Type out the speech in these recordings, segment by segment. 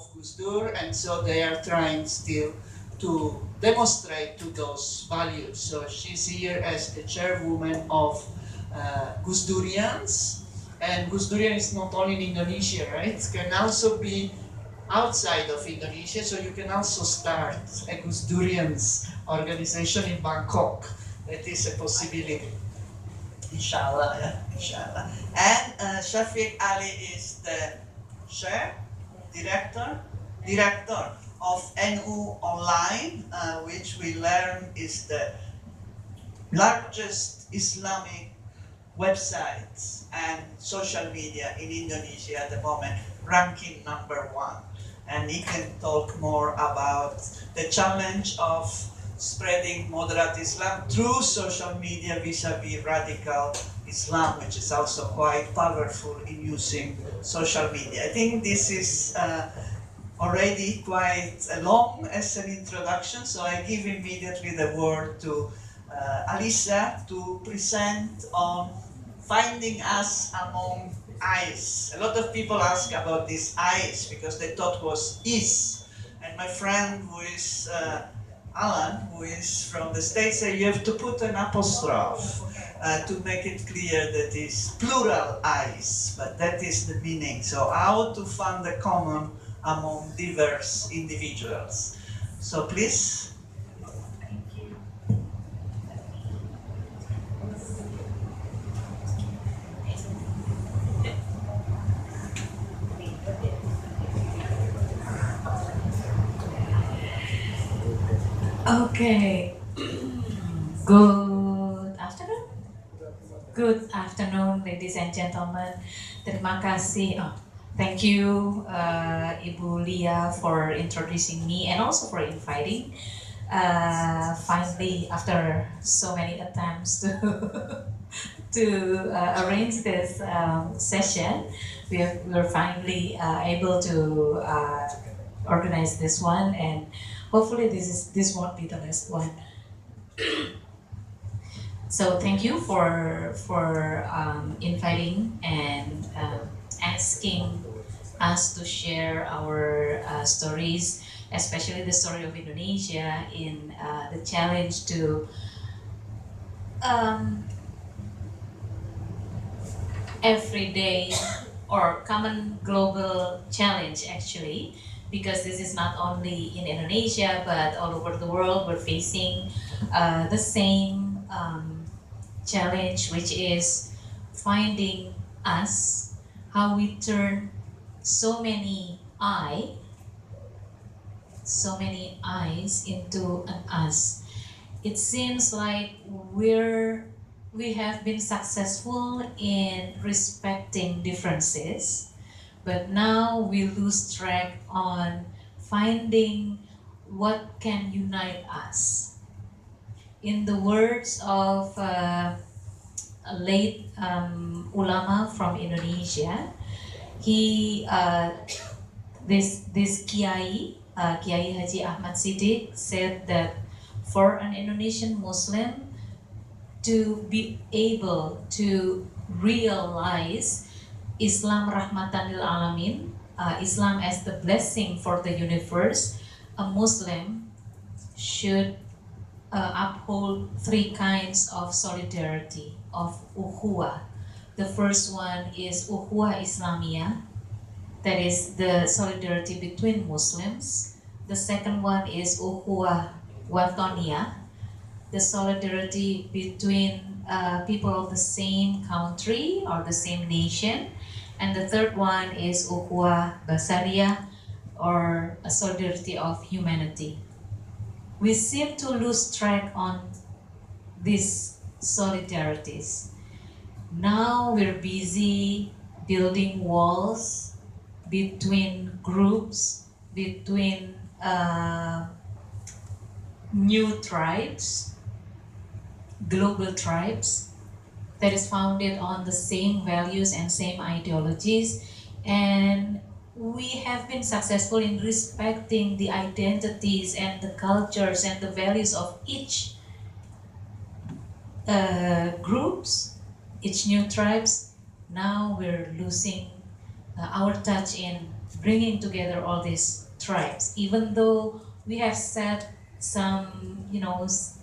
of Gus Dur, and so they are trying still to demonstrate to those values. So she's here as the chairwoman of Gus Durians, and Gus Durian is not only in Indonesia, right? It can also be outside of Indonesia, so you can also start a Gus Durians organization in Bangkok. That is a possibility. Inshallah, yeah, inshallah. And Shafiq Ali is the chair, director of NU Online, which we learn is the largest Islamic websites and social media in Indonesia at the moment, ranking #1. And he can talk more about the challenge of spreading moderate Islam through social media vis-a-vis radical Islam, which is also quite powerful in using social media. I think this is already quite long as an introduction, so I give immediately the word to Alissa to present on finding us among I's. A lot of people ask about this I's because they thought was is. And my friend who is Alan, who is from the States, said you have to put an apostrophe to make it clear that it's plural I's, but that is the meaning. So how to find the common among diverse individuals. So please. Okay. Good afternoon. Good afternoon, ladies and gentlemen. Terima kasih. Thank you, Ibu Lia, for introducing me and also for inviting. Finally, after so many attempts to arrange this session, we're finally able to organize this one, and hopefully this won't be the last one. So thank you for inviting and asking us to share our stories, especially the story of Indonesia in the challenge to everyday or common global challenge, actually, because this is not only in Indonesia but all over the world. We're facing the same challenge, which is finding us, how we turn so many eyes into an us. It seems like we have been successful in respecting differences, but now we lose track on finding what can unite us. In the words of a late ulama from Indonesia, this Kiai Haji Ahmad Siddiq said that for an Indonesian Muslim to be able to realize Islam rahmatan lil alamin, Islam as the blessing for the universe, a Muslim should uphold three kinds of solidarity, of ukhuwah. The first one is ukhuwah Islamiyah, that is the solidarity between Muslims. The second one is ukhuwah watoniyah, the solidarity between people of the same country or the same nation. And the third one is ukhuwah basariyah, or a solidarity of humanity. We seem to lose track on these solidarities. Now we're busy building walls between groups, between new tribes, global tribes that is founded on the same values and same ideologies, and we have been successful in respecting the identities and the cultures and the values of each groups, each new tribes. Now we're losing our touch in bringing together all these tribes, even though we have set some,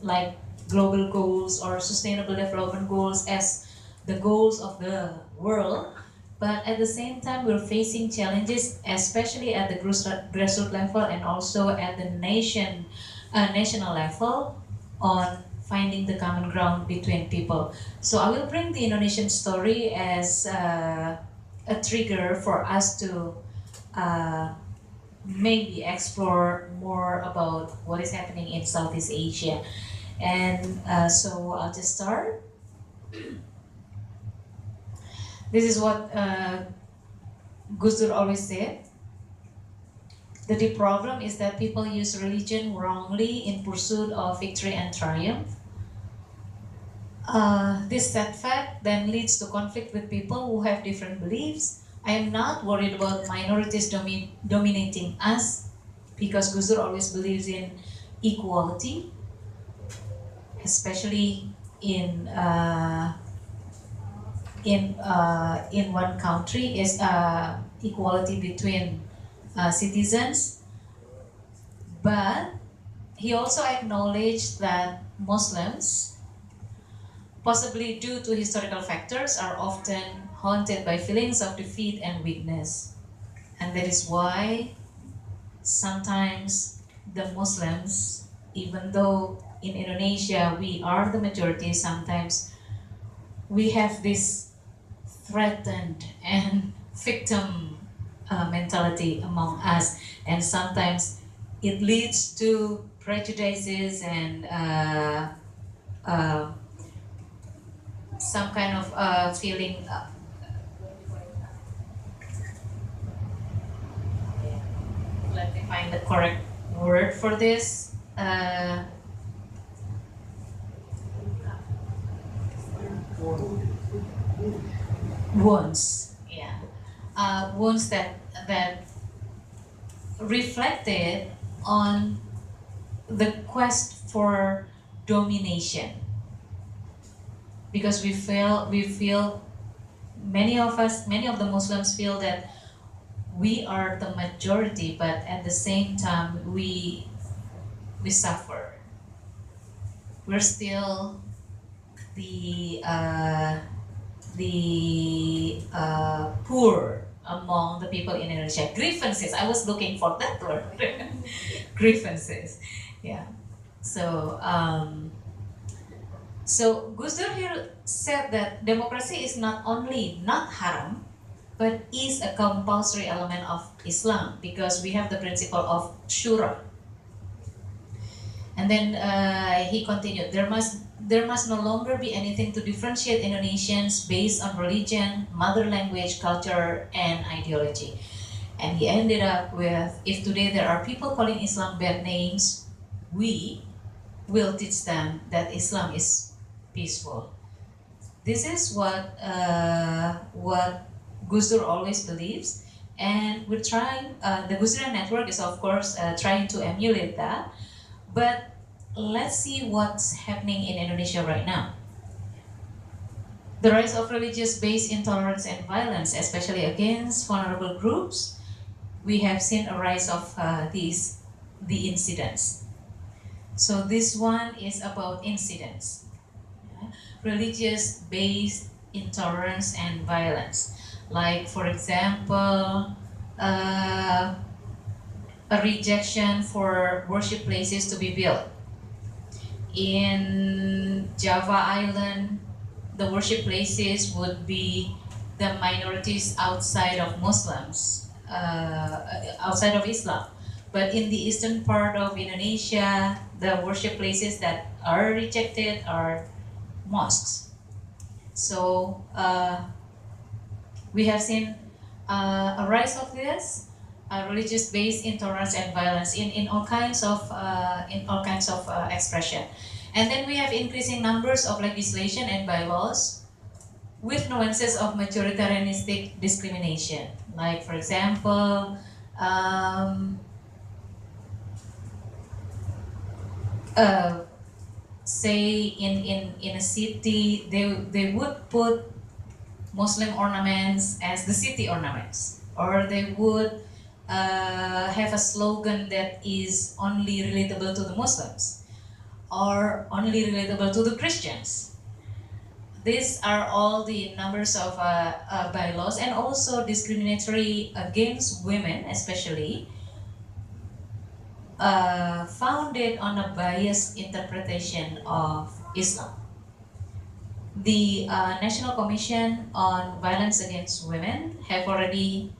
like global goals or sustainable development goals as the goals of the world. But at the same time, we're facing challenges, especially at the grassroots level and also at the national level, on finding the common ground between people. So I will bring the Indonesian story as a trigger for us to maybe explore more about what is happening in Southeast Asia. And so I'll just start. This is what Gus Dur always said. The deep problem is that people use religion wrongly in pursuit of victory and triumph. This sad fact then leads to conflict with people who have different beliefs. I am not worried about minorities dominating us, because Gus Dur always believes in equality, especially in one country, is equality between citizens. But he also acknowledged that Muslims, possibly due to historical factors, are often haunted by feelings of defeat and weakness. And that is why sometimes the Muslims, even though in Indonesia we are the majority, sometimes we have this threatened and victim mentality among us, and sometimes it leads to prejudices and some kind of feeling. Let me find the correct word for this. Wounds, yeah, wounds that reflected on the quest for domination, because we feel many of the Muslims feel that we are the majority, but at the same time we suffer. We're still the poor among the people in Indonesia. Grievances. I was looking for that word. Grievances. Yeah. So so Gus Dur here said that democracy is not only not haram, but is a compulsory element of Islam, because we have the principle of shura. And then he continued, there must no longer be anything to differentiate Indonesians based on religion, mother language, culture, and ideology. And he ended up with, if today there are people calling Islam bad names, we will teach them that Islam is peaceful. This is what Gus Dur always believes, and we're trying. The Gus Dur network is of course trying to emulate that. But let's see what's happening in Indonesia right now. The rise of religious-based intolerance and violence, especially against vulnerable groups. We have seen a rise of the incidents. So this one is about incidents. Religious-based intolerance and violence. Like, for example, a rejection for worship places to be built. In Java Island, the worship places would be the minorities outside of Muslims, outside of Islam. But in the eastern part of Indonesia, the worship places that are rejected are mosques. So we have seen a rise of this religious-based intolerance and violence in all kinds of expression. And then we have increasing numbers of legislation and bylaws with nuances of majoritarianistic discrimination. Like, for example, say in a city, they would put Muslim ornaments as the city ornaments, or they would have a slogan that is only relatable to the Muslims or only relatable to the Christians. These are all the numbers of bylaws, and also discriminatory against women, especially founded on a biased interpretation of Islam. The National Commission on Violence Against Women have already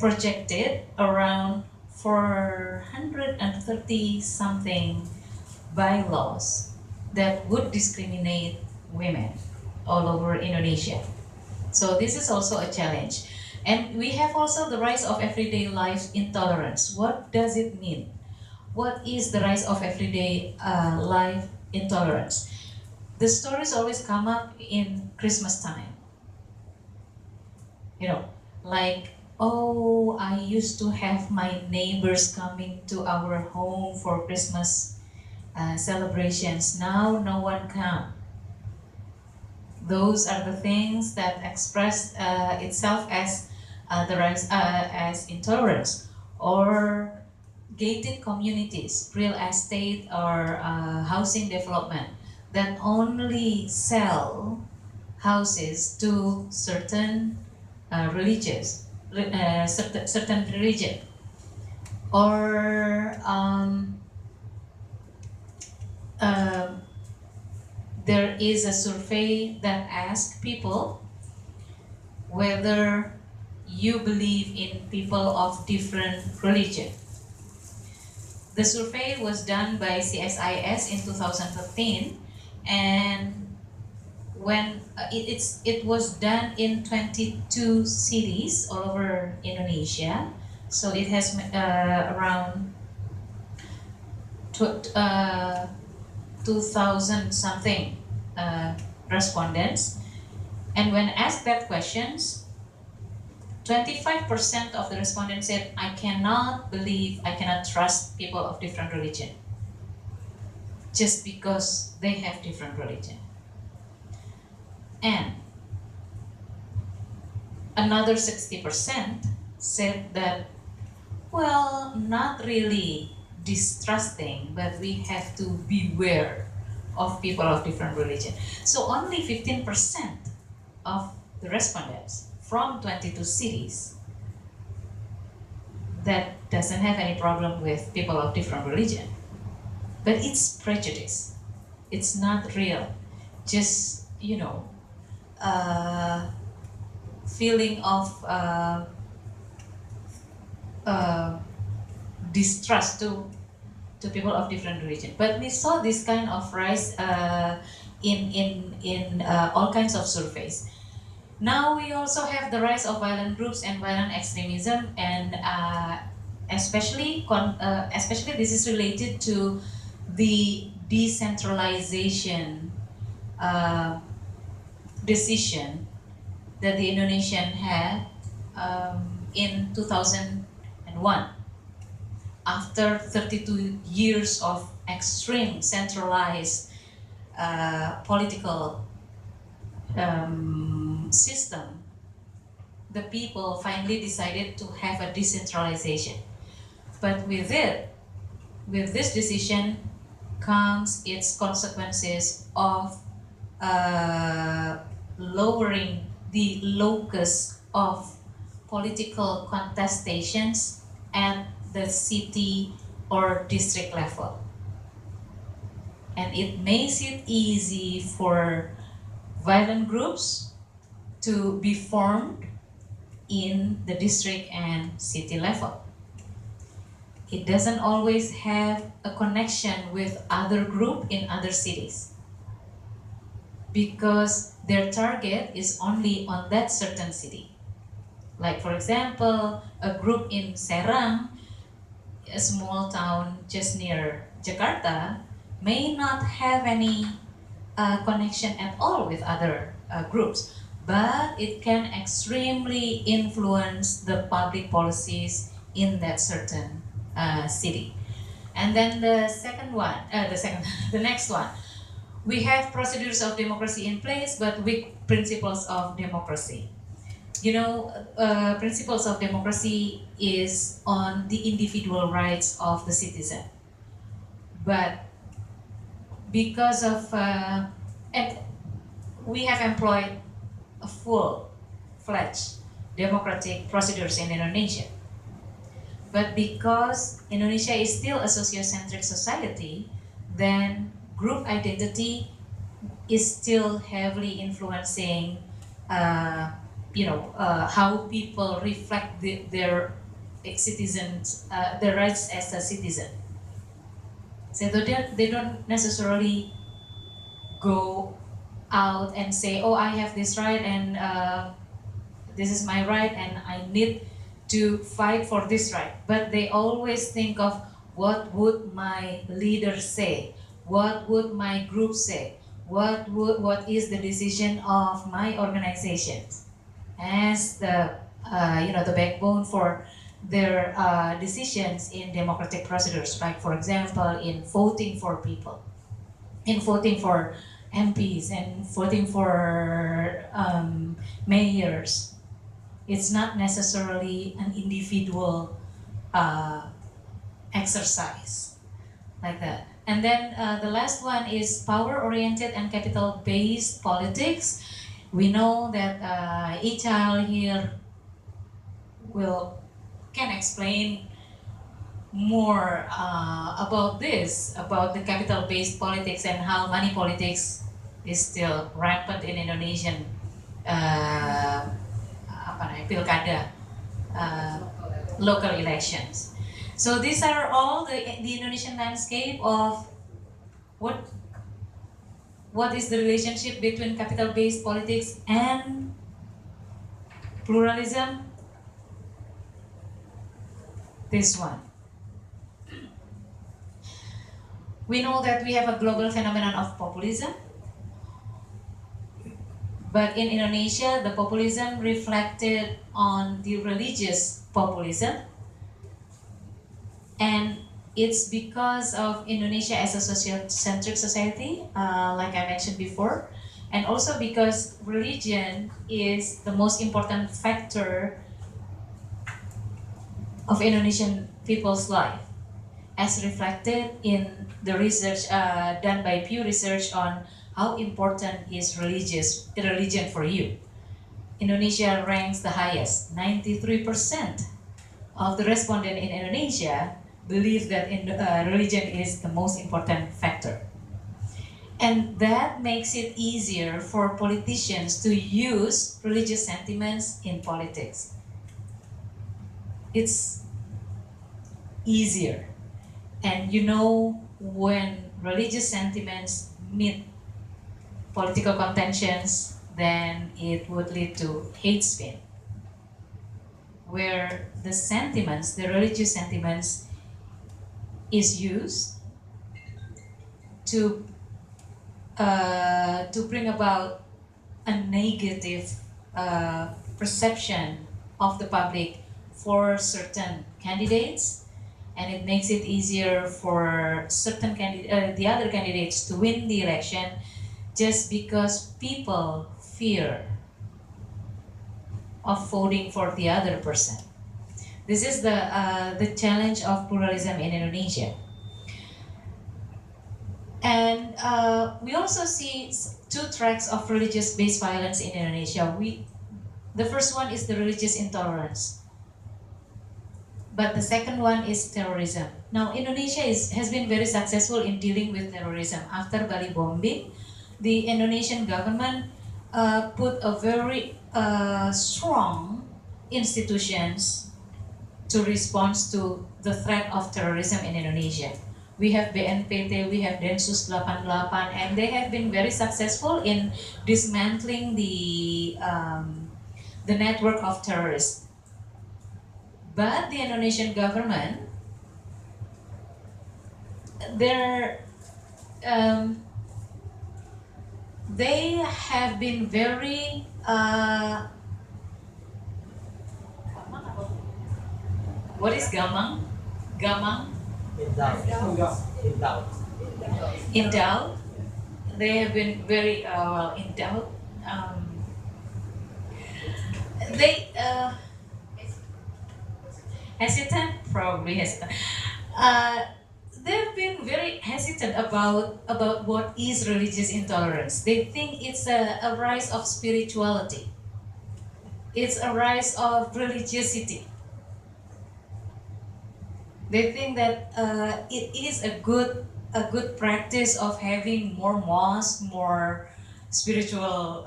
projected around 430 something bylaws that would discriminate women all over Indonesia. So this is also a challenge. And we have also the rise of everyday life intolerance. What does it mean? What is the rise of everyday life intolerance? The stories always come up in Christmas time. You know, like, oh, I used to have my neighbors coming to our home for Christmas celebrations. Now no one comes. Those are the things that express itself as the rise as intolerance, or gated communities, real estate or housing development that only sell houses to certain certain religion, or there is a survey that asks people whether you believe in people of different religion. The survey was done by CSIS in 2015, and when it was done in 22 cities all over Indonesia, so it has around 2,000 something respondents, and when asked that questions, 25% of the respondents said, I cannot trust people of different religion just because they have different religion. And another 60% said that, well, not really distrusting, but we have to beware of people of different religion. So only 15% of the respondents from 22 cities that doesn't have any problem with people of different religion. But it's prejudice. It's not real. Just, you know, feeling of distrust to people of different religion. But we saw this kind of rise in all kinds of surveys. Now we also have the rise of violent groups and violent extremism, and especially this is related to the decentralization decision that the Indonesian had in 2001. After 32 years of extreme centralized political system, the people finally decided to have a decentralization. But with this decision comes its consequences of lowering the locus of political contestations at the city or district level. And it makes it easy for violent groups to be formed in the district and city level. It doesn't always have a connection with other group in other cities, because their target is only on that certain city. Like, for example, a group in Serang, a small town just near Jakarta, may not have any connection at all with other groups, but it can extremely influence the public policies in that certain city. And then the next one, we have procedures of democracy in place, but weak principles of democracy. You know, principles of democracy is on the individual rights of the citizen. But because of, and we have employed a full-fledged democratic procedures in Indonesia. But because Indonesia is still a sociocentric society, then group identity is still heavily influencing, how people reflect their citizens, their rights as a citizen. So they don't necessarily go out and say, oh, I have this right and this is my right and I need to fight for this right. But they always think of what would my leader say? What would my group say? What is the decision of my organizations as the the backbone for their decisions in democratic procedures, like for example in voting for people, in voting for MPs and voting for mayors. It's not necessarily an individual exercise like that. And then the last one is power-oriented and capital-based politics. We know that Ichal here can explain more about this, about the capital-based politics and how money politics is still rampant in Indonesian pilkada, local elections. So these are all the Indonesian landscape of what is the relationship between capital-based politics and pluralism. This one. We know that we have a global phenomenon of populism, but in Indonesia, the populism reflected on the religious populism, and it's because of Indonesia as a sociocentric society, like I mentioned before, and also because religion is the most important factor of Indonesian people's life, as reflected in the research done by Pew Research on how important is religion for you. Indonesia ranks the highest. 93% of the respondents in Indonesia believe that religion is the most important factor. And that makes it easier for politicians to use religious sentiments in politics. It's easier. And you know, when religious sentiments meet political contentions, then it would lead to hate speech, where the sentiments, the religious sentiments, is used to bring about a negative perception of the public for certain candidates, and it makes it easier for certain the other candidates to win the election, just because people fear of voting for the other person. This is the challenge of pluralism in Indonesia. And we also see two tracks of religious-based violence in Indonesia. The first one is the religious intolerance, but the second one is terrorism. Now, Indonesia has been very successful in dealing with terrorism. After Bali bombing, the Indonesian government put a very strong institutions to respond to the threat of terrorism in Indonesia. We have BNPT, we have Densus 88, and they have been very successful in dismantling the network of terrorists. But the Indonesian government, they have been very what is gamang? Gamang? In doubt. They have been very in doubt. they hesitant, probably hesitant. They've been very hesitant about what is religious intolerance. They think it's a rise of spirituality. It's a rise of religiosity. They think that it is a good practice of having more mosques, more spiritual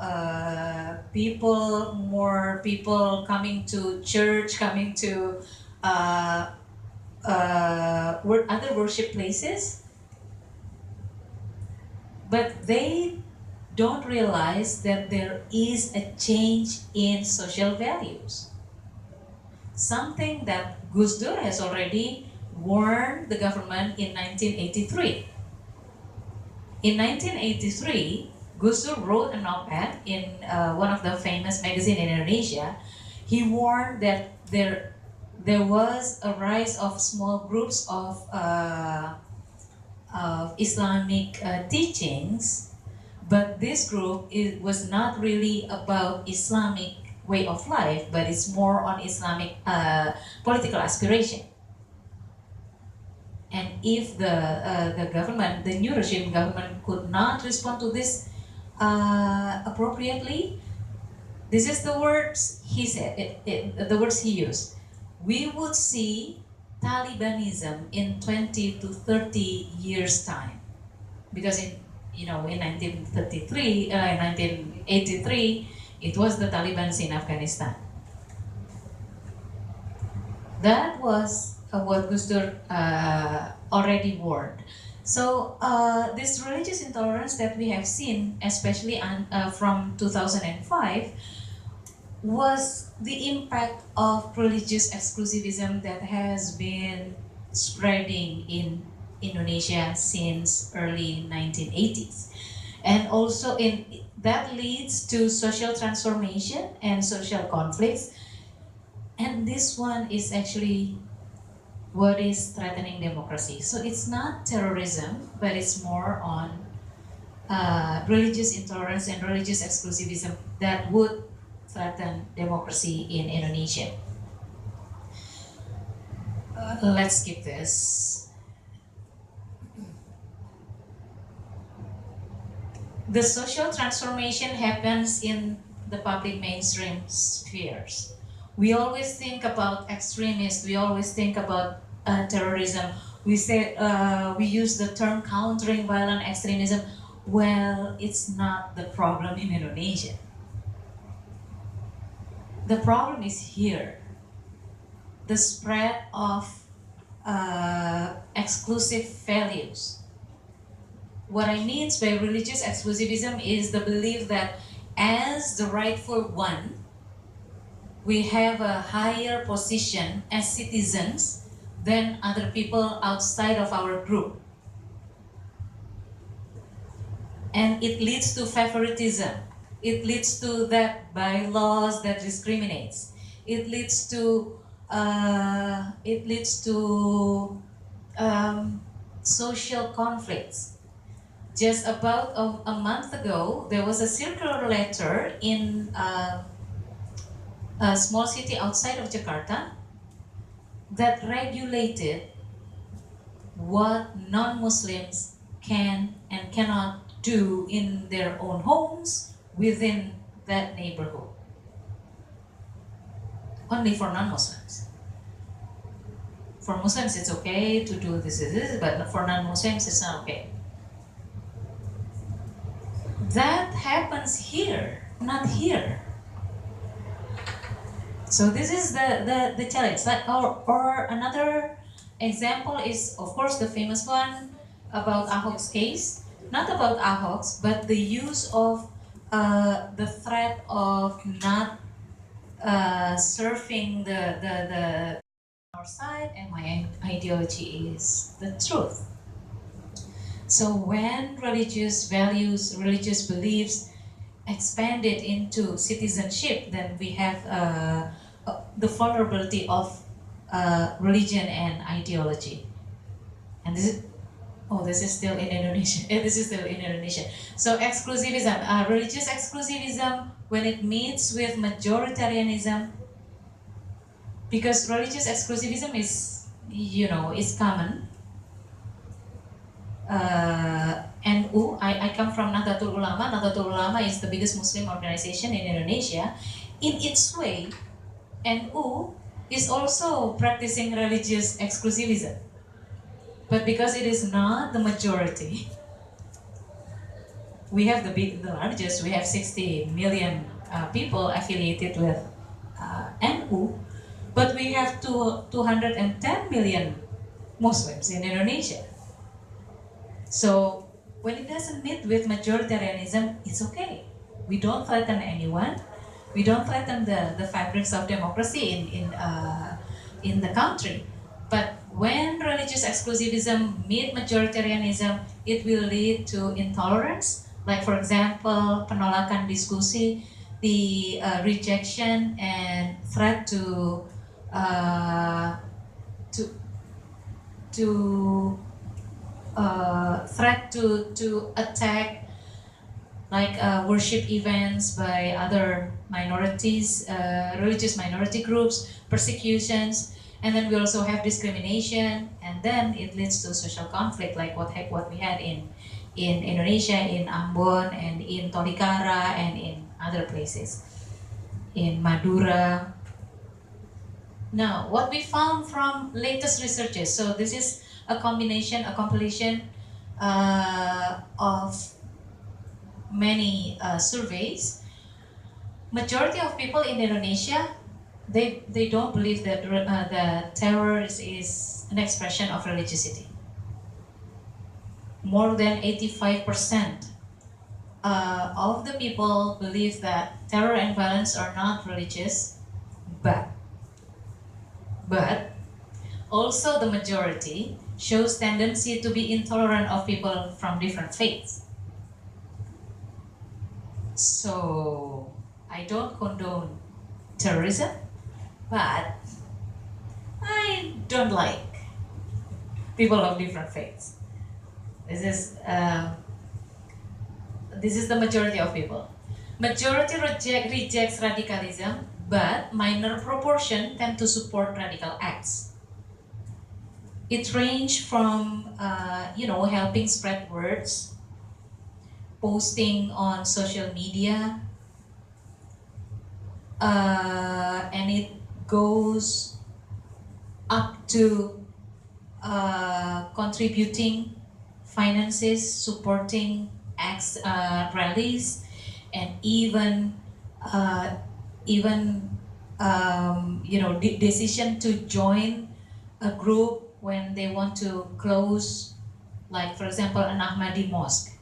people, more people coming to church, coming to other worship places. But they don't realize that there is a change in social values. Something that Gus Dur has already warned the government in 1983. In 1983, Gus Dur wrote an op-ed in one of the famous magazines in Indonesia. He warned that there was a rise of small groups of Islamic teachings, but this group was not really about Islamic way of life, but it's more on Islamic political aspiration. And if the government, the new regime government, could not respond to this appropriately, this is the words he said, the words he used. We would see Talibanism in 20 to 30 years time, because in 1983, it was the Taliban in Afghanistan. That was what Gus Dur already warned. So this religious intolerance that we have seen, especially from 2005, was the impact of religious exclusivism that has been spreading in Indonesia since early 1980s. And also that leads to social transformation and social conflicts. And this one is actually what is threatening democracy. So it's not terrorism, but it's more on religious intolerance and religious exclusivism that would threaten democracy in Indonesia. Let's skip this. The social transformation happens in the public mainstream spheres. We always think about extremists, we always think about terrorism. We use the term countering violent extremism. Well, it's not the problem in Indonesia. The problem is here. The spread of exclusive values. What I mean by religious exclusivism is the belief that as the rightful one, we have a higher position as citizens than other people outside of our group. And it leads to favoritism. It leads to that bylaws that discriminates. It leads to social conflicts. Just about a month ago, there was a circular letter in a small city outside of Jakarta that regulated what non-Muslims can and cannot do in their own homes within that neighborhood. Only for non-Muslims. For Muslims, it's okay to do this, but for non-Muslims, it's not okay. That happens here, not here. So this is the challenge. Or another example is, of course, the famous one about Ahok's case. Not about Ahok's, but the use of the threat of not serving the our side, and my ideology is the truth. So when religious values, religious beliefs expanded into citizenship, then we have the vulnerability of religion and ideology. And Oh, this is still in Indonesia. This is still in Indonesia. So exclusivism, religious exclusivism, when it meets with majoritarianism, because religious exclusivism is, is common. NU, I come from Nahdlatul Ulama. Nahdlatul Ulama is the biggest Muslim organization in Indonesia. In its way, NU is also practicing religious exclusivism. But because it is not the majority, we have the largest, we have 60 million people affiliated with NU, but we have 210 million Muslims in Indonesia. So when it doesn't meet with majoritarianism, it's okay. We don't threaten anyone. We don't threaten the fabrics of democracy in the country. But when religious exclusivism meet majoritarianism, it will lead to intolerance. Like, for example, penolakan diskusi, the rejection and threat to attack, like worship events by other minorities, religious minority groups, persecutions, and then we also have discrimination, and then it leads to social conflict, like what we had in Indonesia, in Ambon, and in Tolikara, and in other places, in Madura. Now, what we found from latest researches, so this is a compilation of many surveys. Majority of people in Indonesia, they don't believe that the terror is an expression of religiosity. More than 85% of the people believe that terror and violence are not religious, but also the majority shows tendency to be intolerant of people from different faiths. So I don't condone terrorism, but I don't like people of different faiths. This is the majority of people. Majority rejects radicalism, but minor proportion tend to support radical acts. It ranges from helping spread words, posting on social media, and it goes up to contributing finances, supporting acts, rallies, and even decision to join a group when they want to close, like for example, an Ahmadi mosque.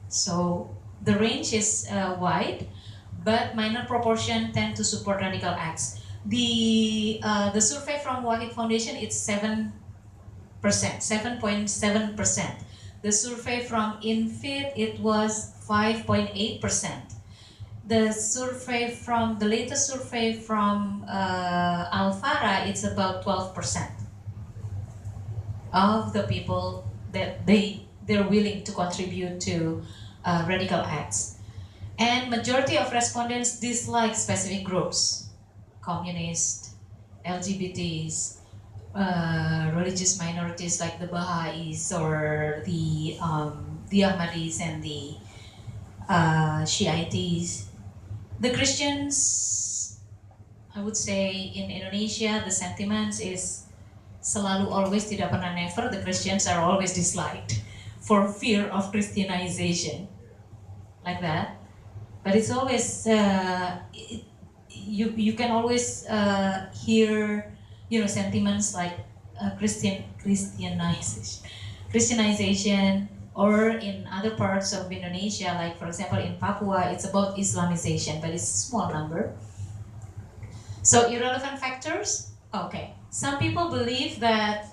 So the range is wide, but minor proportion tend to support radical acts. The survey from Wahid Foundation, it's 7.7%. The survey from INFIT, it was 5.8%. The latest survey from Al-Fara, it's about 12% of the people that they're willing to contribute to radical acts. And majority of respondents dislike specific groups, communists, LGBTs, religious minorities like the Baha'is or the Ahmadis and the Shiites. The Christians, I would say in Indonesia, the sentiments is selalu always, tidak pernah never, the Christians are always disliked for fear of Christianization, like that. But it's always, you can always hear, sentiments like Christianization, or in other parts of Indonesia, like for example in Papua, it's about Islamization, but it's a small number. So irrelevant factors, okay. Some people believe that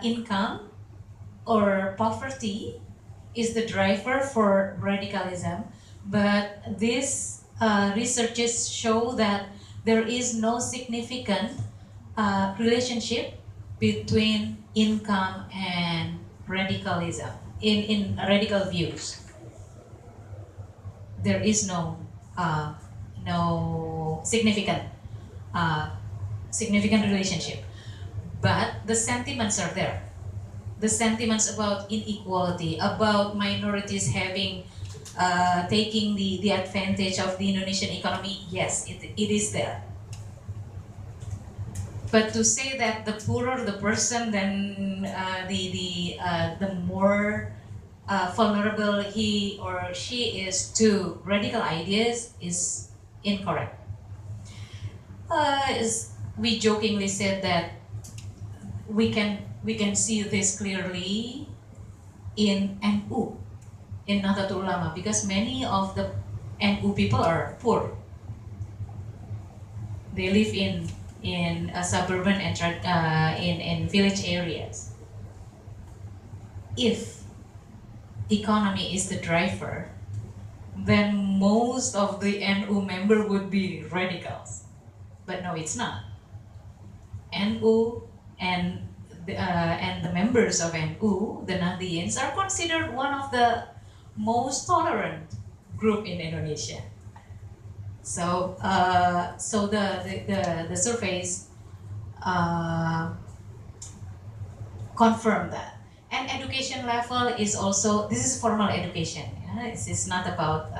income or poverty is the driver for radicalism, but these researches show that there is no significant relationship between income and radicalism, in radical views. There is no significant relationship, but the sentiments are there. The sentiments about inequality, about minorities having taking the advantage of the Indonesian economy, yes, it is there. But to say that the poorer the person, then the more vulnerable he or she is to radical ideas is incorrect. We jokingly said that we can see this clearly in NU, in Nahdlatul Ulama, because many of the NU people are poor. They live in suburban and in village areas. If economy is the driver, then most of the NU member would be radicals. But no, it's not. NU and the members of NU, the Nahdlians, are considered one of the most tolerant group in Indonesia. So the surveys confirm that. And education level is also, this is formal education. It's not about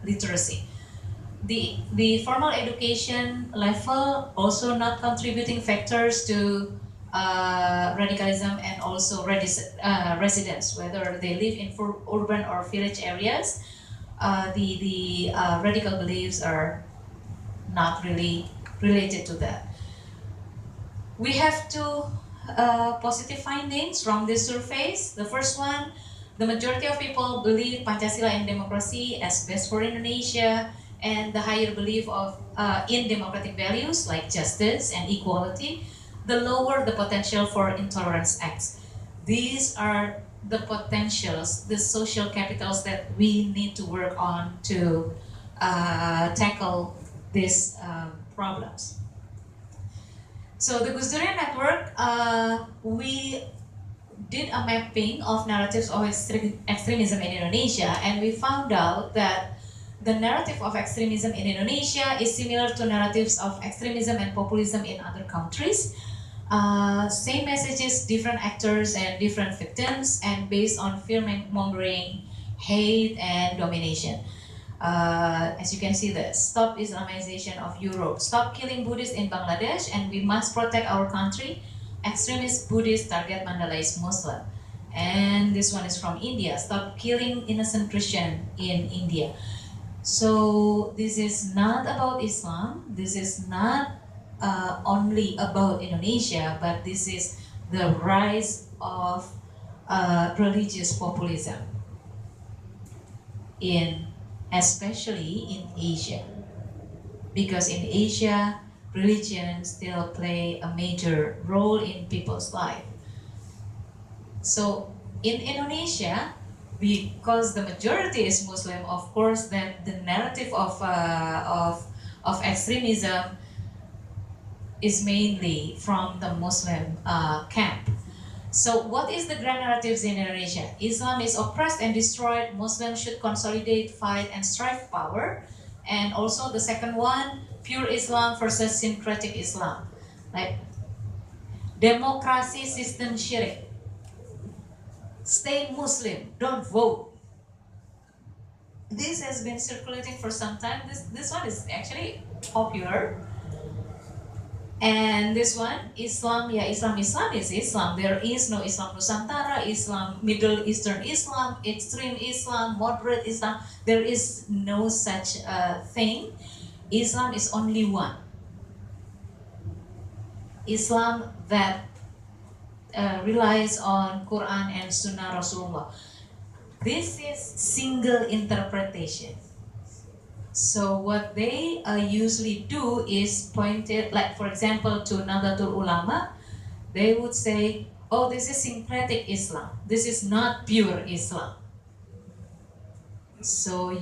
literacy. The formal education level also not contributing factors to radicalism, and also residents, whether they live in urban or village areas. The radical beliefs are not really related to that. We have two positive findings from these surveys. The first one, the majority of people believe Pancasila and democracy as best for Indonesia, and the higher belief in democratic values like justice and equality, the lower the potential for intolerance acts. These are the potentials, the social capitals that we need to work on to tackle these problems. So the Gus Durian Network, we did a mapping of narratives of extremism in Indonesia, and we found out that the narrative of extremism in Indonesia is similar to narratives of extremism and populism in other countries. Same messages, different actors and different victims, and based on fear-mongering, hate, and domination. As you can see, the stop Islamization of Europe, stop killing Buddhists in Bangladesh, and we must protect our country. Extremist Buddhists target Mandalay Muslim. And this one is from India, stop killing innocent Christian in India. So this is not about Islam, this is not only about Indonesia, but this is the rise of religious populism, especially in Asia. Because in Asia, religion still play a major role in people's life. So in Indonesia, because the majority is Muslim, of course, then the narrative of extremism is mainly from the Muslim camp. So what is the grand narratives in Indonesia? Islam is oppressed and destroyed, Muslims should consolidate, fight, and strive for power. And also the second one, pure Islam versus syncretic Islam. Like democracy system syirik. Stay Muslim, don't vote. This has been circulating for some time. This one is actually popular. And this one, Islam, yeah, Islam is Islam. There is no Islam Nusantara, Islam, Middle Eastern Islam, extreme Islam, moderate Islam. There is no such thing. Islam is only one. Islam that relies on Quran and Sunnah Rasulullah. This is single interpretation. So what they usually do is point it, like for example, to Nahdlatul Ulama. They would say, oh, this is syncretic Islam. This is not pure Islam. So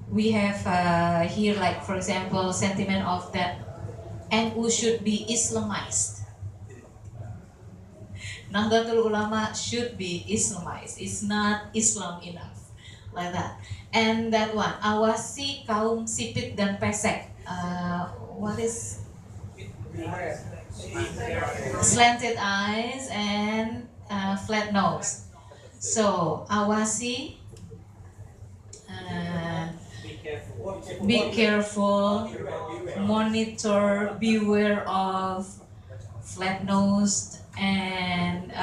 we have here, like for example, sentiment of that NU should be Islamized. Nahdlatul Ulama should be Islamized. It's not Islam enough, like that. And that one, awasi kaum sipit dan pesek. What is slanted eyes and flat nose. So awasi, be careful, monitor, beware of flat-nosed and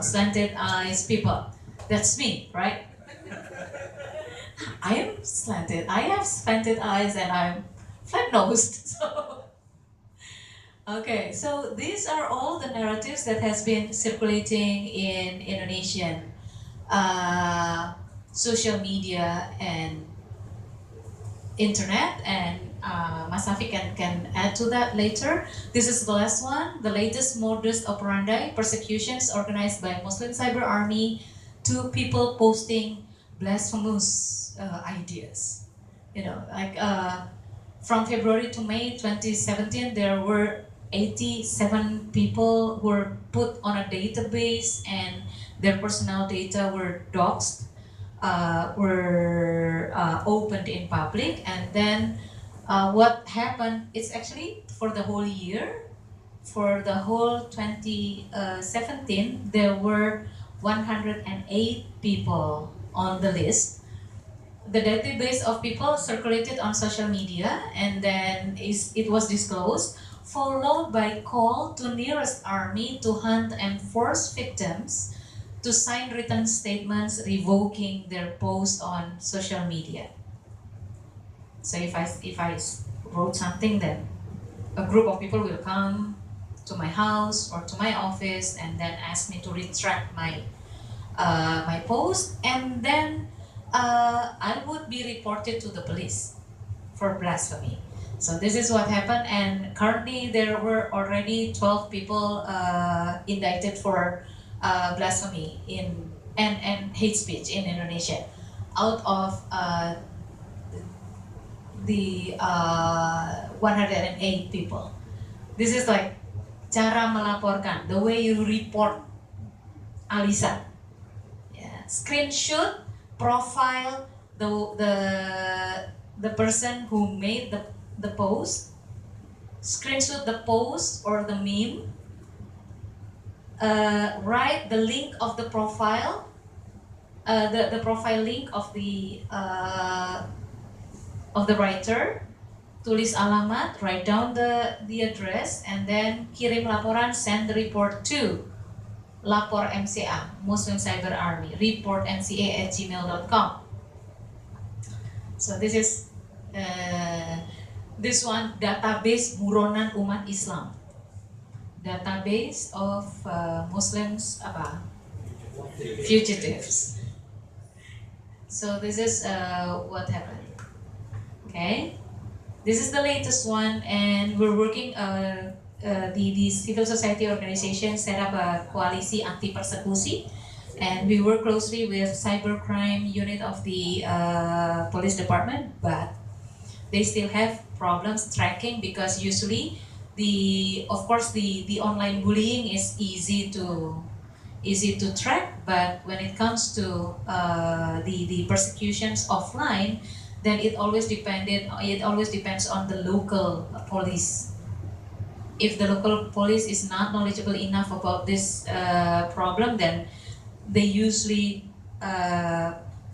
slanted eyes people. That's me, right? I am slanted. I have slanted eyes and I'm flat-nosed. So, okay, so these are all the narratives that has been circulating in Indonesian social media and internet, and Mas Afi can add to that later. This is the last one, the latest modus operandi, persecutions organized by Muslim Cyber Army to people posting blasphemous ideas. You know, like from February to May 2017, there were 87 people who were put on a database and their personal data were doxed. Were opened in public, and then what happened, it's actually for the whole year, for the whole 2017, there were 108 people on the list. The database of people circulated on social media, and then it was disclosed, followed by call to nearest army to hunt and force victims to sign written statements revoking their post on social media. So if I wrote something, then a group of people will come to my house or to my office and then ask me to retract my my post, and then I would be reported to the police for blasphemy. So this is what happened, and currently there were already 12 people indicted for blasphemy and hate speech in Indonesia, out of the 108 people. This is like cara melaporkan, the way you report Alissa. Yeah. Screenshot, profile the person who made the post, screenshot the post or the meme. Write the link of the profile, the profile link of the writer, tulis alamat, write down the address, and then kirim laporan, send the report to lapor MCA, Muslim Cyber Army, reportmca@gmail.com. So this is this one, database buronan umat Islam. Database of Muslims fugitives. So this is what happened. Okay, this is the latest one, and we're working. The civil society organization set up a koalisi anti persekusi, and we work closely with cybercrime unit of the police department, but they still have problems tracking, because usually the online bullying is easy to track, but when it comes to the persecutions offline, then it always depends on the local police. If the local police is not knowledgeable enough about this problem, then they usually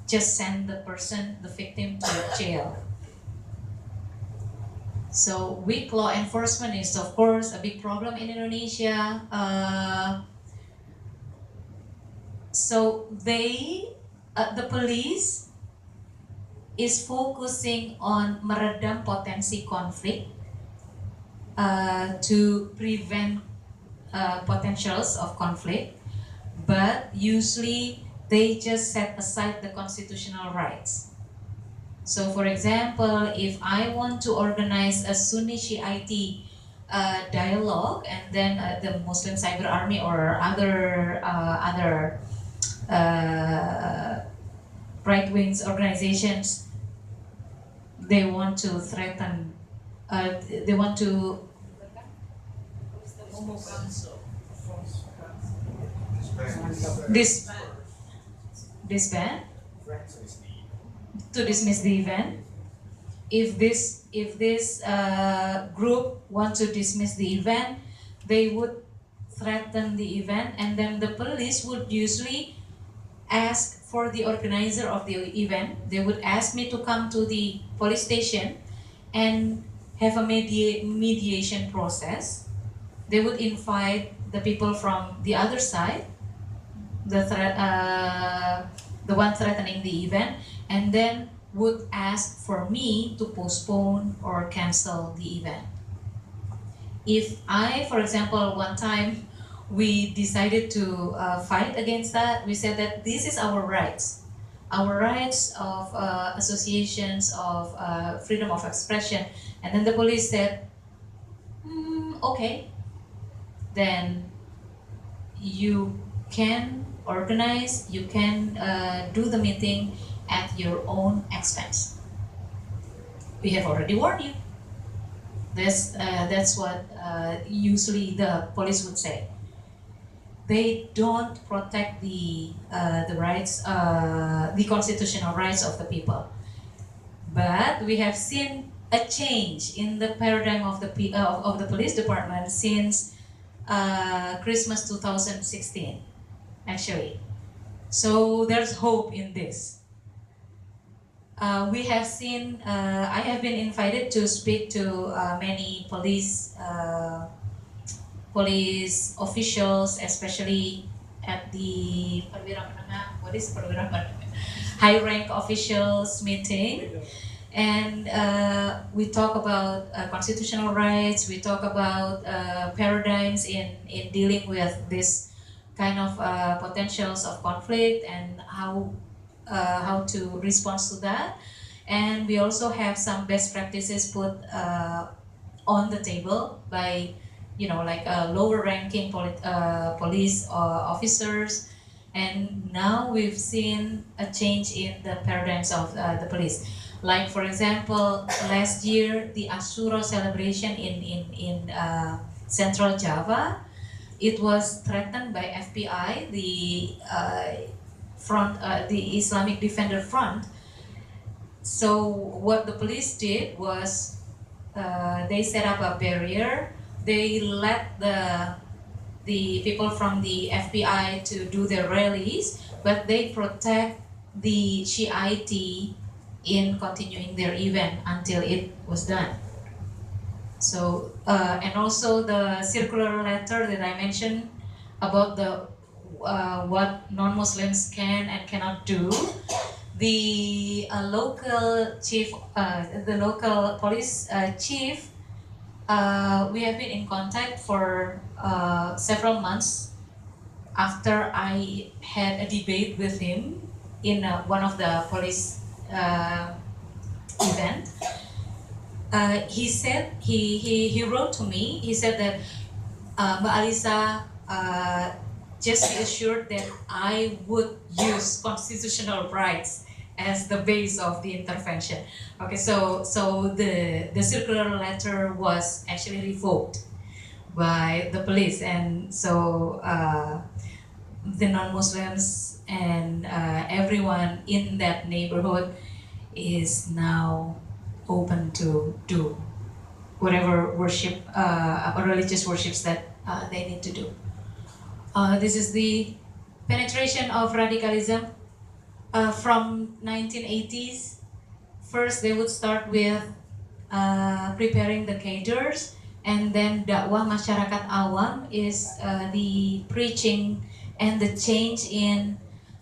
just send the victim to jail. So weak law enforcement is of course a big problem in Indonesia. So the police is focusing on meredam potensi konflik to prevent potentials of conflict, but usually they just set aside the constitutional rights. So for example, if I want to organize a Sunni Shiite dialogue, and then the Muslim Cyber Army or other right-wing organizations, they want to threaten, they want to This disband, to dismiss the event. If this group want to dismiss the event, they would threaten the event, and then the police would usually ask for the organizer of the event. They would ask me to come to the police station and have a mediation process. They would invite the people from the other side, the one threatening the event, and then would ask for me to postpone or cancel the event. If I, for example, one time we decided to fight against that, we said that this is our rights of associations, of freedom of expression, and then the police said, okay, then you can organize, you can do the meeting at your own expense. We have already warned you. That's what usually the police would say. They don't protect the rights, the constitutional rights of the people. But we have seen a change in the paradigm of the police department since Christmas 2016, actually. So there's hope in this. We have seen, I have been invited to speak to many police officials, especially at the high rank officials meeting, and we talk about constitutional rights. We talk about paradigms in dealing with this kind of potentials of conflict and how to respond to that. And we also have some best practices put on the table by, like lower ranking police officers. And now we've seen a change in the paradigms of the police. Like, for example, last year, the Ashura celebration in Central Java, it was threatened by FBI, the front, the Islamic Defender Front. So what the police did was they set up a barrier. They let the people from the FBI to do their rallies, but they protect the Shiite in continuing their event until it was done. So and also the circular letter that I mentioned about the what non-Muslims can and cannot do. The local chief, the local police chief, we have been in contact for several months after I had a debate with him in one of the police event. He said, he wrote to me, he said that, Mbak Alissa, just be assured that I would use constitutional rights as the base of the intervention. Okay, so the circular letter was actually revoked by the police, and so the non-Muslims and everyone in that neighborhood is now open to do whatever worship or religious worships that they need to do. This is the penetration of radicalism from 1980s. First, they would start with preparing the cadres, and then dakwah masyarakat awam is the preaching and the change in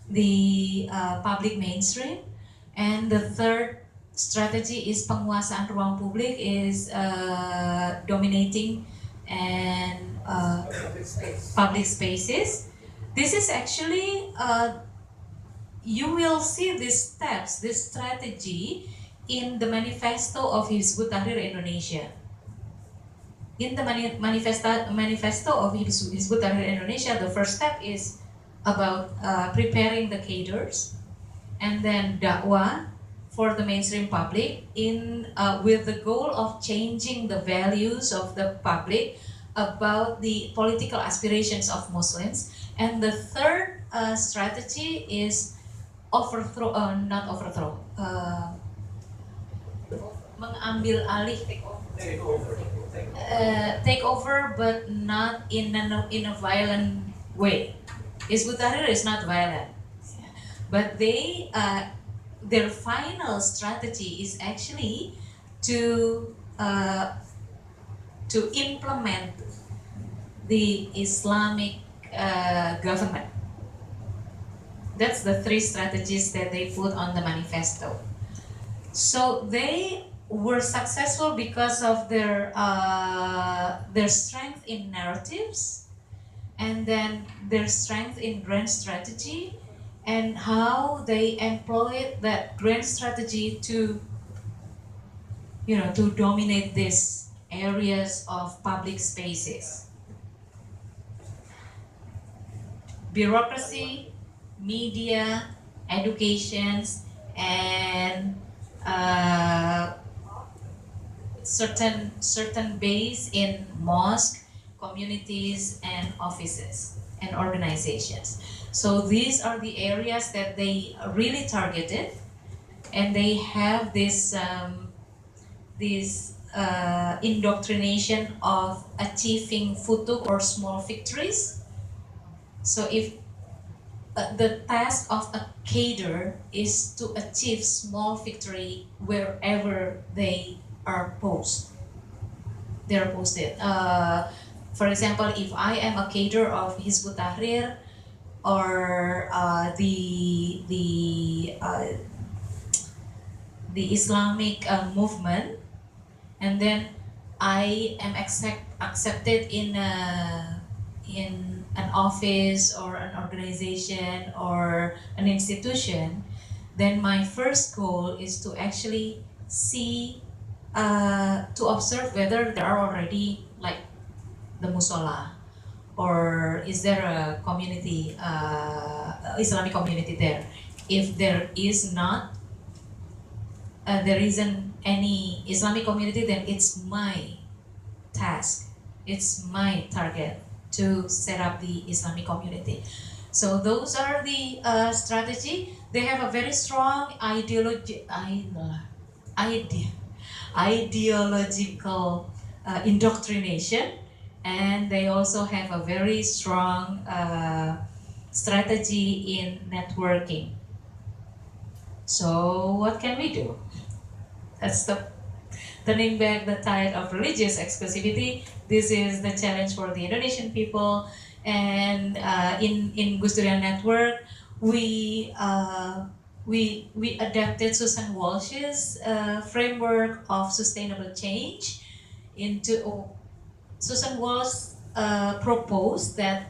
the public mainstream. And the third strategy is penguasaan ruang publik, is dominating and public spaces. This is actually, you will see these steps, this strategy in the manifesto of Hizbut Tahrir Indonesia. In the manifesto of Hizbut Tahrir Indonesia, the first step is about preparing the cadres, and then dakwah for the mainstream public in with the goal of changing the values of the public about the political aspirations of Muslims. And the third strategy is not overthrow, mengambil alih, take over, but not in a violent way. Hizbut Tahrir is not violent, but their final strategy is actually to implement the Islamic government. That's the three strategies that they put on the manifesto. So they were successful because of their strength in narratives, and then their strength in grand strategy, and how they employed that grand strategy to dominate these areas of public spaces. Bureaucracy, media, educations, and certain base in mosque, communities, and offices and organizations. So these are the areas that they really targeted, and they have this indoctrination of achieving futuh or small victories. So if the task of a cadre is to achieve small victory wherever they are posted. For example, if I am a cadre of Hizbut Tahrir or the Islamic movement, and then I am accepted in an office or an organization or an institution, then my first goal is to actually see, to observe whether there are already like the musola, or is there a community, Islamic community there. If there is not, there isn't any Islamic community, then it's my task, it's my target to set up the Islamic community. So those are the strategy. They have a very strong ideological indoctrination, and they also have a very strong strategy in networking. So what can we do? That's the turning back the tide of religious exclusivity. This is the challenge for the Indonesian people. And in Gus Durian Network, we adapted Susan Walsh's framework of sustainable change into. Susan Walsh proposed that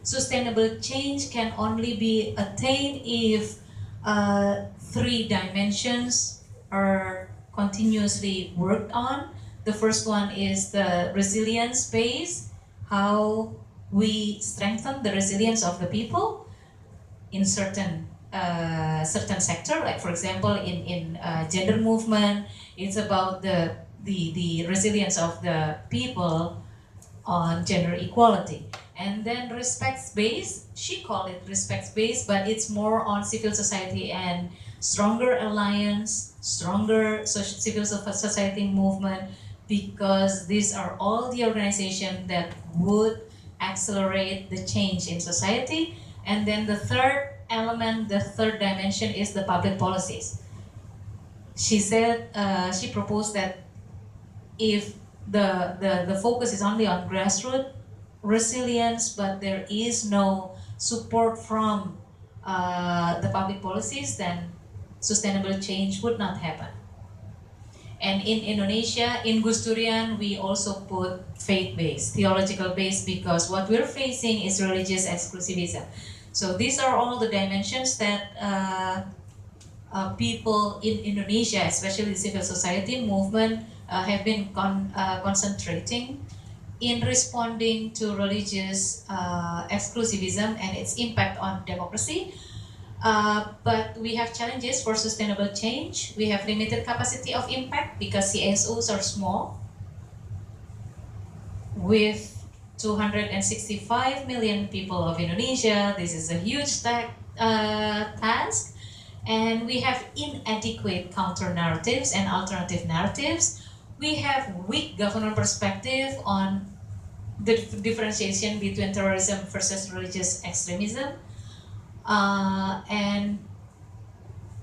sustainable change can only be attained if three dimensions are continuously worked on. The first one is the resilience base, how we strengthen the resilience of the people in certain sector. Like for example, in gender movement, it's about the resilience of the people on gender equality. And then respects-based, she called it respects-based, but it's more on civil society and stronger alliance, stronger civil society movement, because these are all the organizations that would accelerate the change in society. And then the third element, the third dimension, is the public policies. She said, she proposed that if the focus is only on grassroots resilience, but there is no support from the public policies, then sustainable change would not happen. And in Indonesia, in Gus Durian, we also put faith-based, theological-based, because what we're facing is religious exclusivism. So these are all the dimensions that people in Indonesia, especially the civil society movement, have been concentrating in responding to religious exclusivism and its impact on democracy. But we have challenges for sustainable change. We have limited capacity of impact because CSOs are small, with 265 million people of Indonesia. This is a huge task. And we have inadequate counter-narratives and alternative narratives. We have weak government perspective on the differentiation between terrorism versus religious extremism. And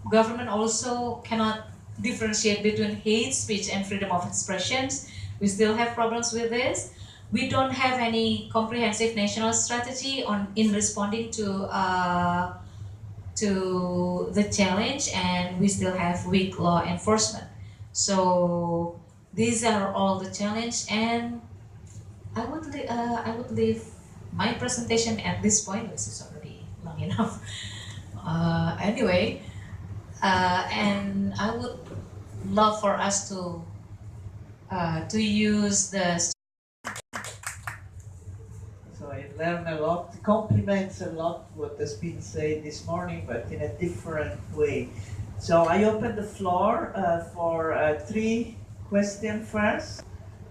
government also cannot differentiate between hate speech and freedom of expressions. We still have problems with this. We don't have any comprehensive national strategy in responding to the challenge, and we still have weak law enforcement. So these are all the challenge, and I would leave my presentation at this point, which is already long enough. Anyway, and I would love for us to use the. So I learned a lot, compliments a lot what has been said this morning, but in a different way. So I open the floor for 3 questions first,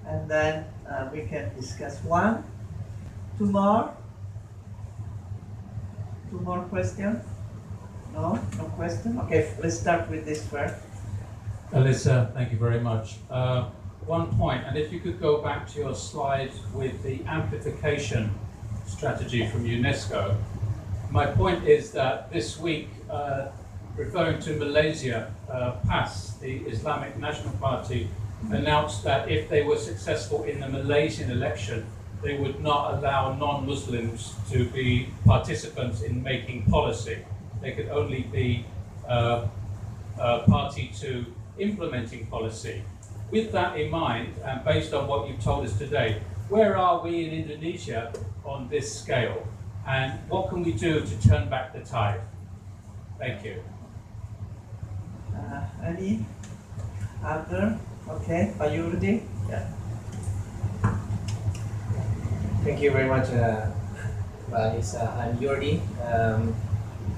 and then we can discuss 1, 2 more. 2 more questions? No? No question? Okay, let's start with this first. Alissa, thank you very much. One point, and if you could go back to your slide with the amplification strategy from UNESCO. My point is that this week, referring to Malaysia, PAS, the Islamic National Party, announced that if they were successful in the Malaysian election, they would not allow non-Muslims to be participants in making policy. They could only be party to implementing policy. With that in mind, and based on what you've told us today, where are we in Indonesia on this scale? And what can we do to turn back the tide? Thank you. Any other? Okay, are you ready? Yeah. Thank you very much, Alissa. I'm Jordi.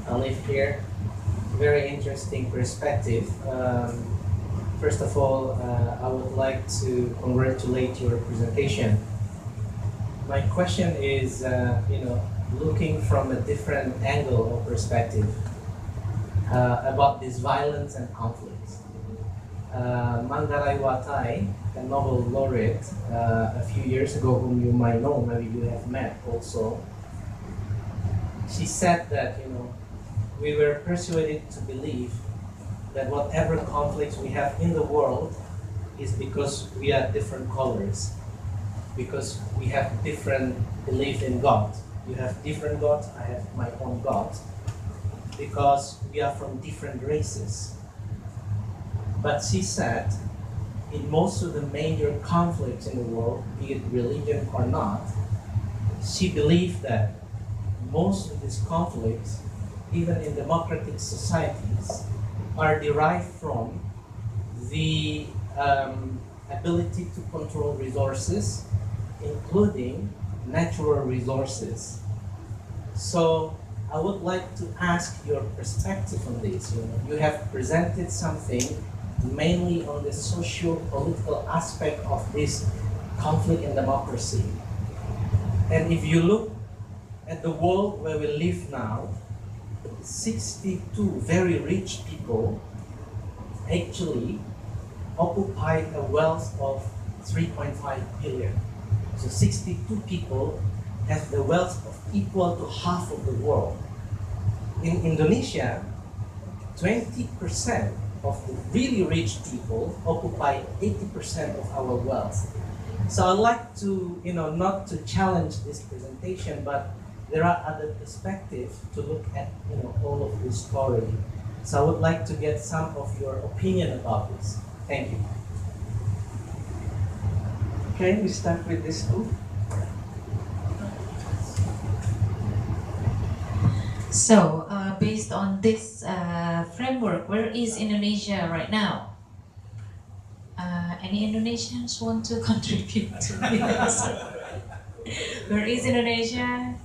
I live here. Very interesting perspective. First of all, I would like to congratulate your presentation. My question is, looking from a different angle or perspective about this violence and conflicts. Manggarai Watai, a Nobel laureate, a few years ago, whom you might know, maybe you have met also, she said that, we were persuaded to believe that whatever conflicts we have in the world is because we are different colors, because we have different belief in God. You have different gods, I have my own God, because we are from different races. But she said, in most of the major conflicts in the world, be it religion or not, she believed that most of these conflicts, even in democratic societies, are derived from the ability to control resources, including natural resources. So I would like to ask your perspective on this. You have presented something mainly on the socio-political aspect of this conflict in democracy. And if you look at the world where we live now, 62 very rich people actually occupy a wealth of 3.5 billion. So 62 people have the wealth of equal to half of the world. In Indonesia, 20% of the really rich people occupy 80% of our wealth. So I'd like to, not to challenge this presentation, but there are other perspectives to look at, all of this story. So I would like to get some of your opinion about this. Thank you. Okay, we start with this group. So, based on this framework, where is Indonesia right now? Any Indonesians want to contribute to this? Where is Indonesia?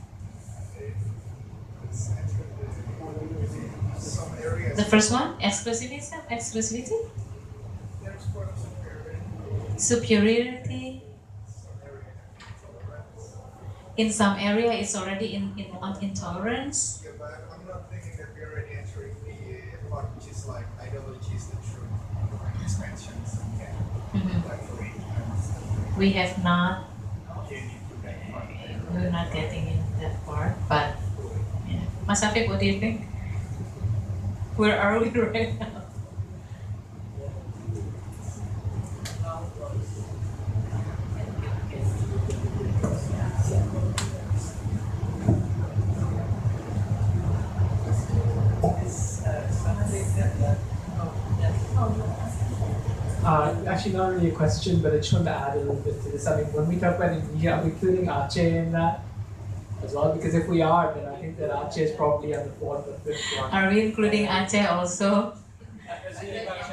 The first one, exclusivism, exclusivity, superiority, in some area it's already on intolerance. Yeah, but I'm not thinking that we're already entering the part which is like ideology is the truth, like expansions. Okay. Like for me, We have not. okay, that part. We're not getting in that part, but yeah. Mas Afif, what do you think? Where are we right now? Actually, not really a question, but I just want to add a little bit to this. I mean, when we talk about Indonesia, are we including Aceh in that as well? Because if we are, then I think that Aceh is probably on the fourth or fifth one. Are we including Aceh also?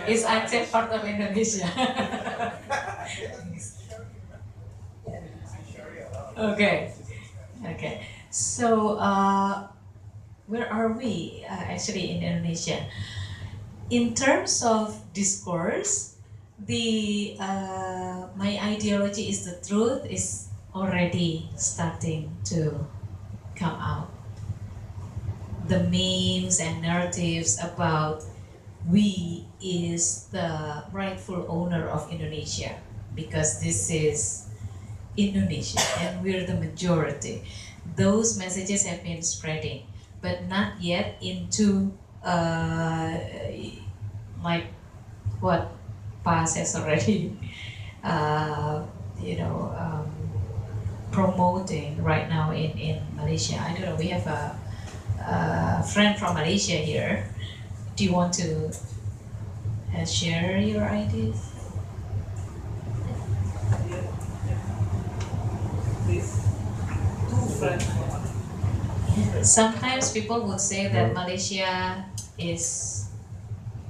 Is Aceh part of Indonesia? Okay. Okay. So, where are we actually in Indonesia? In terms of discourse, the my ideology is the truth is already starting to come out. The memes and narratives about we is the rightful owner of Indonesia because this is Indonesia and we're the majority. Those messages have been spreading, but not yet into like what PAS has already promoting right now in Malaysia. I don't know, we have a friend from Malaysia here. Do you want to share your ideas? Sometimes people would say that Malaysia is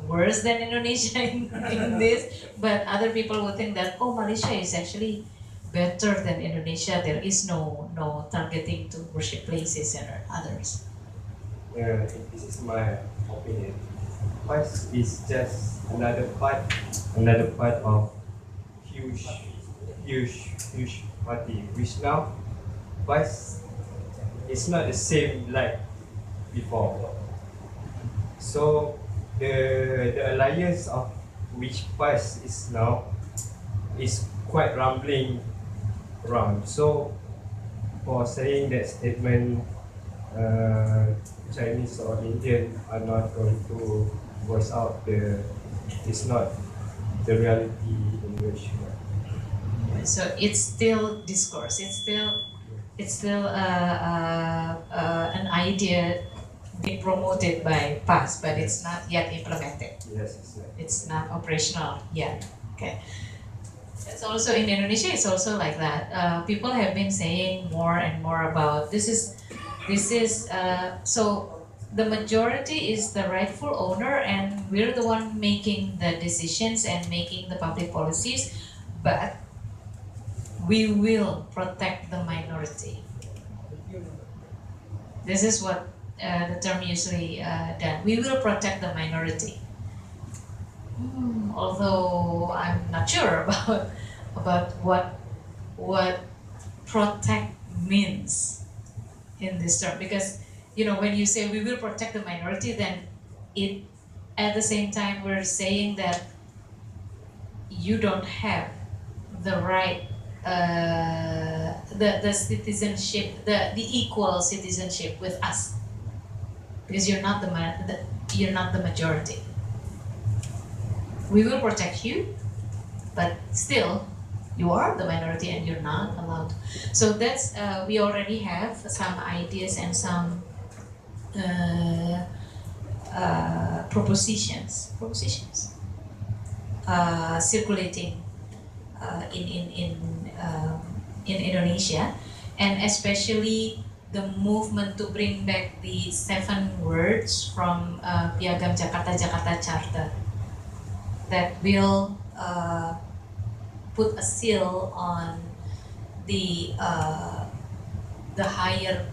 worse than Indonesia in this, but other people would think that, oh, Malaysia is actually better than Indonesia. There is no targeting to worship places and others. This is my opinion. PAS is just another part of huge party, which now PAS is not the same like before. So the alliance of which PAS is now is quite rumbling around. So for saying that statement, Chinese or Indian are not going to voice out it's not the reality in which. So it's still discourse. It's still an idea being promoted by PAS, but it's not yet implemented. Yes, it's like. It's not operational yet. Okay. It's also in Indonesia. It's also like that. People have been saying more and more about this is so the majority is the rightful owner, and we're the one making the decisions and making the public policies, but we will protect the minority. This is what the term usually done. We will protect the minority. Although I'm not sure about what protect means in this term, because when you say we will protect the minority, then it at the same time we're saying that you don't have the right the citizenship, the equal citizenship with us, because you're not the majority. We will protect you, but still you are the minority and you're not allowed. So that's we already have some ideas and some propositions circulating in Indonesia, and especially the movement to bring back the 7 words from Piagam Jakarta Charter that will put a seal on the higher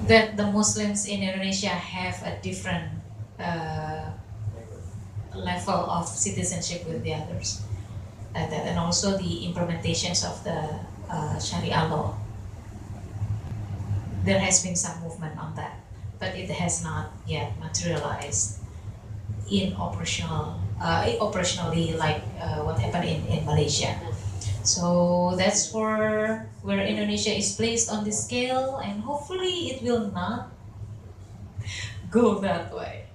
that the Muslims in Indonesia have a different level of citizenship with the others. and also the implementations of the Sharia law. There has been some movement on that, but it has not yet materialized in operationally like what happened in Malaysia. So that's for where Indonesia is placed on this scale, and hopefully it will not go that way.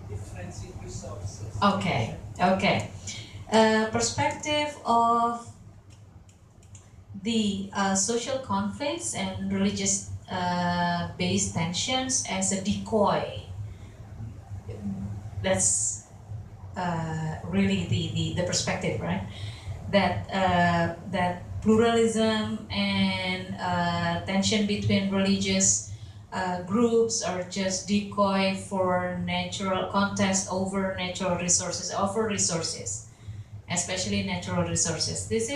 Differential resources. Okay. Perspective of the social conflicts and religious based tensions as a decoy. That's really the perspective, right? That pluralism and tension between religious groups are just decoy for natural contest over natural resources, especially natural resources. This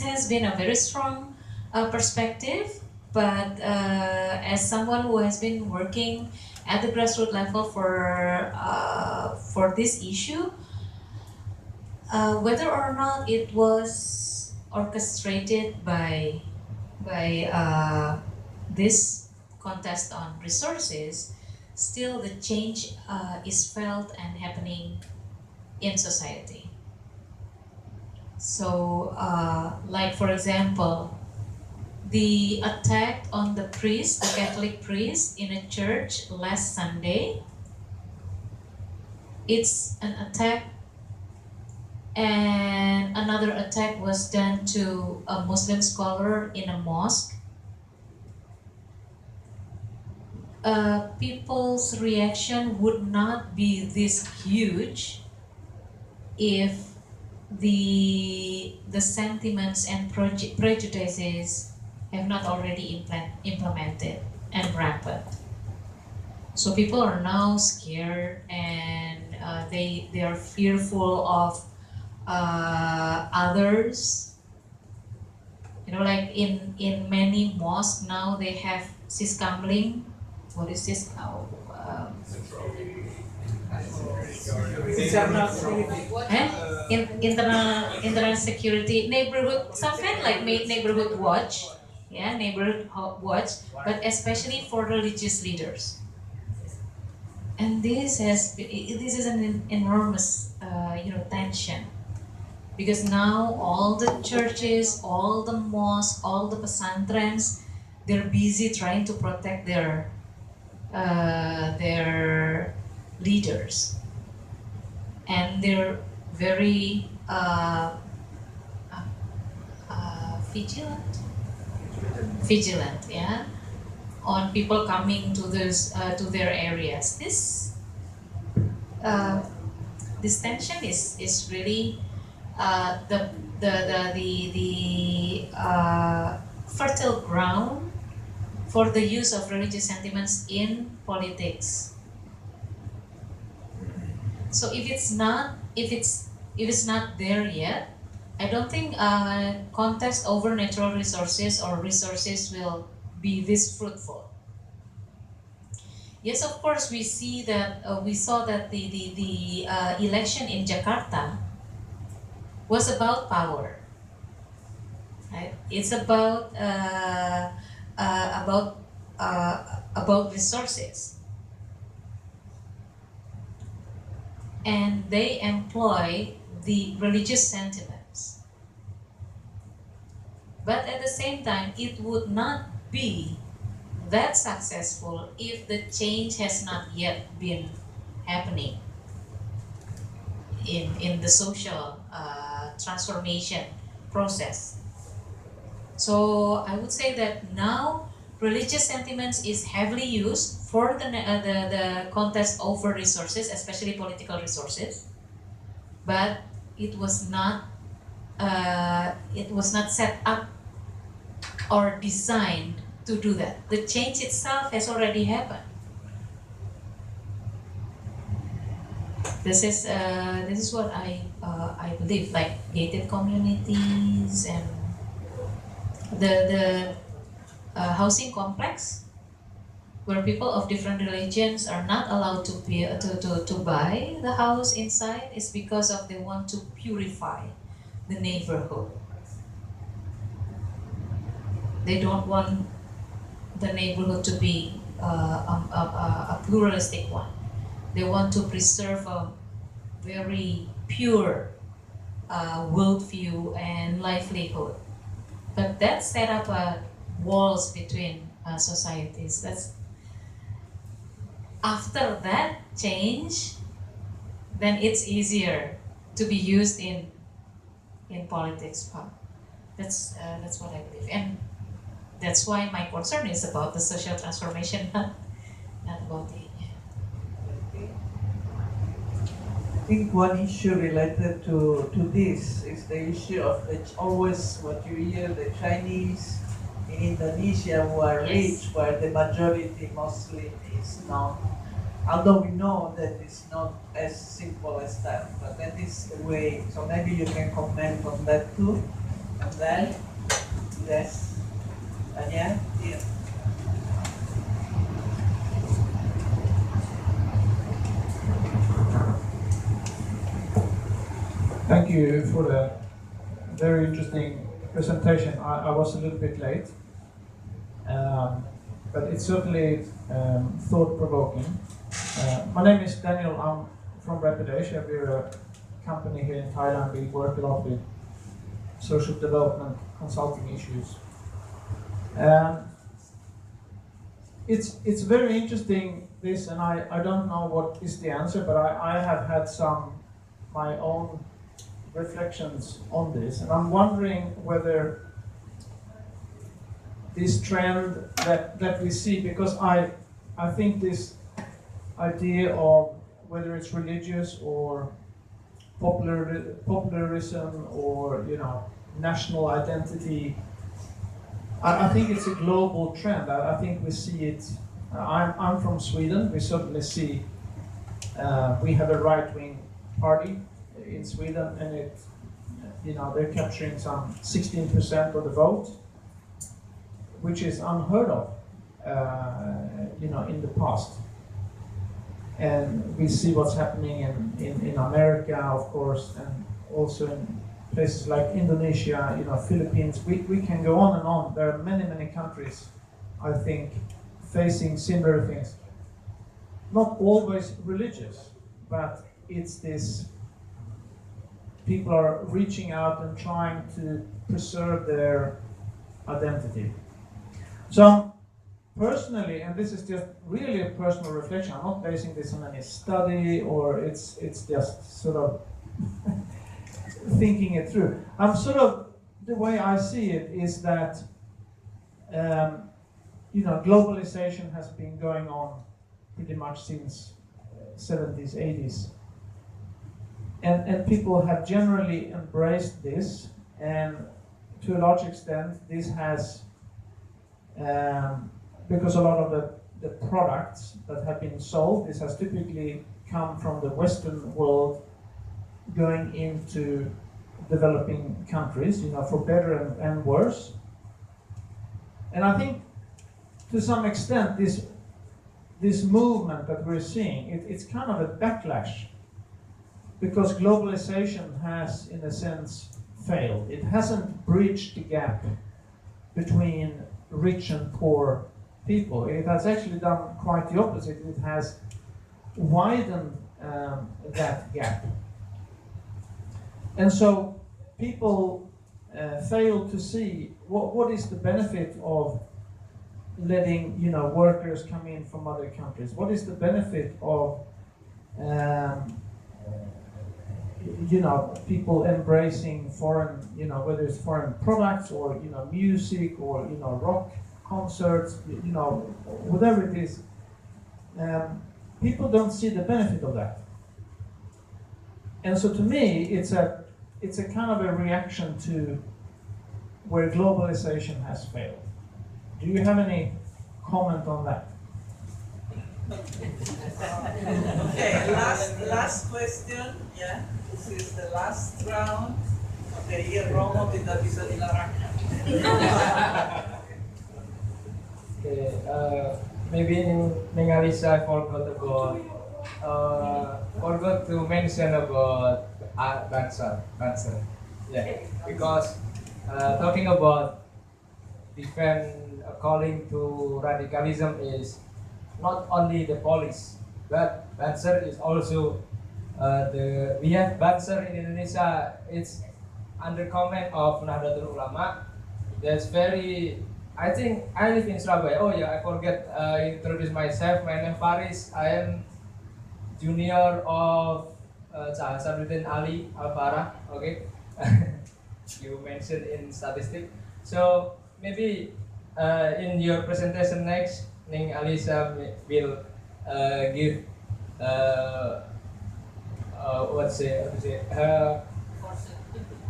has been a very strong perspective, but as someone who has been working at the grassroots level for this issue, whether or not it was orchestrated by this contest on resources, still the change is felt and happening in society. So, like for example, the attack on the priest, the Catholic priest in a church last Sunday, it's an attack, and another attack was done to a Muslim scholar in a mosque. People's reaction would not be this huge if the sentiments and prejudices have not already implemented and rampant. So people are now scared, and they are fearful of others. You know, like in many mosques now they have siskamling. What is this? Internal security, neighborhood, some kind like neighborhood watch, neighborhood watch, but especially for religious leaders. And this is an enormous tension, because now all the churches, all the mosques, all the pesantrens, they're busy trying to protect their leaders, and they're very vigilant, on people coming to their areas. This tension is really the fertile ground for the use of religious sentiments in politics. So if it's not there yet, I don't think contest over natural resources or resources will be this fruitful. Yes, of course, we saw that the election in Jakarta was about power. Right? It's about resources, and they employ the religious sentiments. But at the same time, it would not be that successful if the change has not yet been happening in the social transformation process. So I would say that now religious sentiments is heavily used for the contest over resources, especially political resources, but it was not set up or designed to do that. The change itself has already happened. This is what I believe, like gated communities and the housing complex. where people of different religions are not allowed to buy the house inside is because of they want to purify the neighborhood. They don't want the neighborhood to be a pluralistic one. They want to preserve a very pure worldview and livelihood. But that set up walls between societies. That's after that change, then it's easier to be used in politics. That's what I believe, and that's why my concern is about the social transformation, not about the. I think one issue related to this is the issue of it's always what you hear, the Chinese in Indonesia who are rich, where the majority Muslim is not. Although we know that it's not as simple as that, but that is the way. So maybe you can comment on that too. And then, yes, Tanya, yeah. Thank you for the very interesting presentation. I was a little bit late, but it's certainly thought-provoking. My name is Daniel. I'm from Rapid Asia. We're a company here in Thailand. We work a lot with social development consulting issues. It's very interesting, this, and I don't know what is the answer, but I have had my own reflections on this, and I'm wondering whether this trend that we see, because I think this idea of whether it's religious or popularism or national identity, I think it's a global trend. I think we see it. I'm from Sweden. We certainly see we have a right-wing party in Sweden, and they're capturing some 16% of the vote, which is unheard of, in the past. And we see what's happening in America, of course, and also in places like Indonesia, Philippines. We can go on and on. There are many countries, I think, facing similar things. Not always religious, but it's this. People are reaching out and trying to preserve their identity. So personally, and this is just really a personal reflection, I'm not basing this on any study, or it's just sort of thinking it through. The way I see it is that globalization has been going on pretty much since 70s, 80s. And people have generally embraced this, and to a large extent this has, because a lot of the products that have been sold, this has typically come from the Western world going into developing countries, for better and worse. And I think to some extent this movement that we're seeing, it's kind of a backlash, because globalization has, in a sense, failed. It hasn't bridged the gap between rich and poor people. It has actually done quite the opposite. It has widened that gap. And so people fail to see what is the benefit of letting workers come in from other countries. What is the benefit of people embracing foreign, whether it's foreign products or music or rock concerts, whatever it is. People don't see the benefit of that, and so to me, it's a kind of a reaction to where globalization has failed. Do you have any comment on that? Okay, last question. Yeah, this is the last round. Okay, here Romo tidak bisa dilarang. Okay, maybe in Alissa, I forgot to mention about Banser. Yeah, because talking about defend calling to radicalism is not only the police, but Banser is also we have Banser in Indonesia. It's under command of Nahdlatul Ulama. That's very. I think I live in Surabaya. Oh yeah, I forget introduce myself. My name Faris. I am junior of Hasanuddin Ali Alfara. Okay, you mentioned in statistic. So maybe in your presentation next, Ning Alissa will give what's it?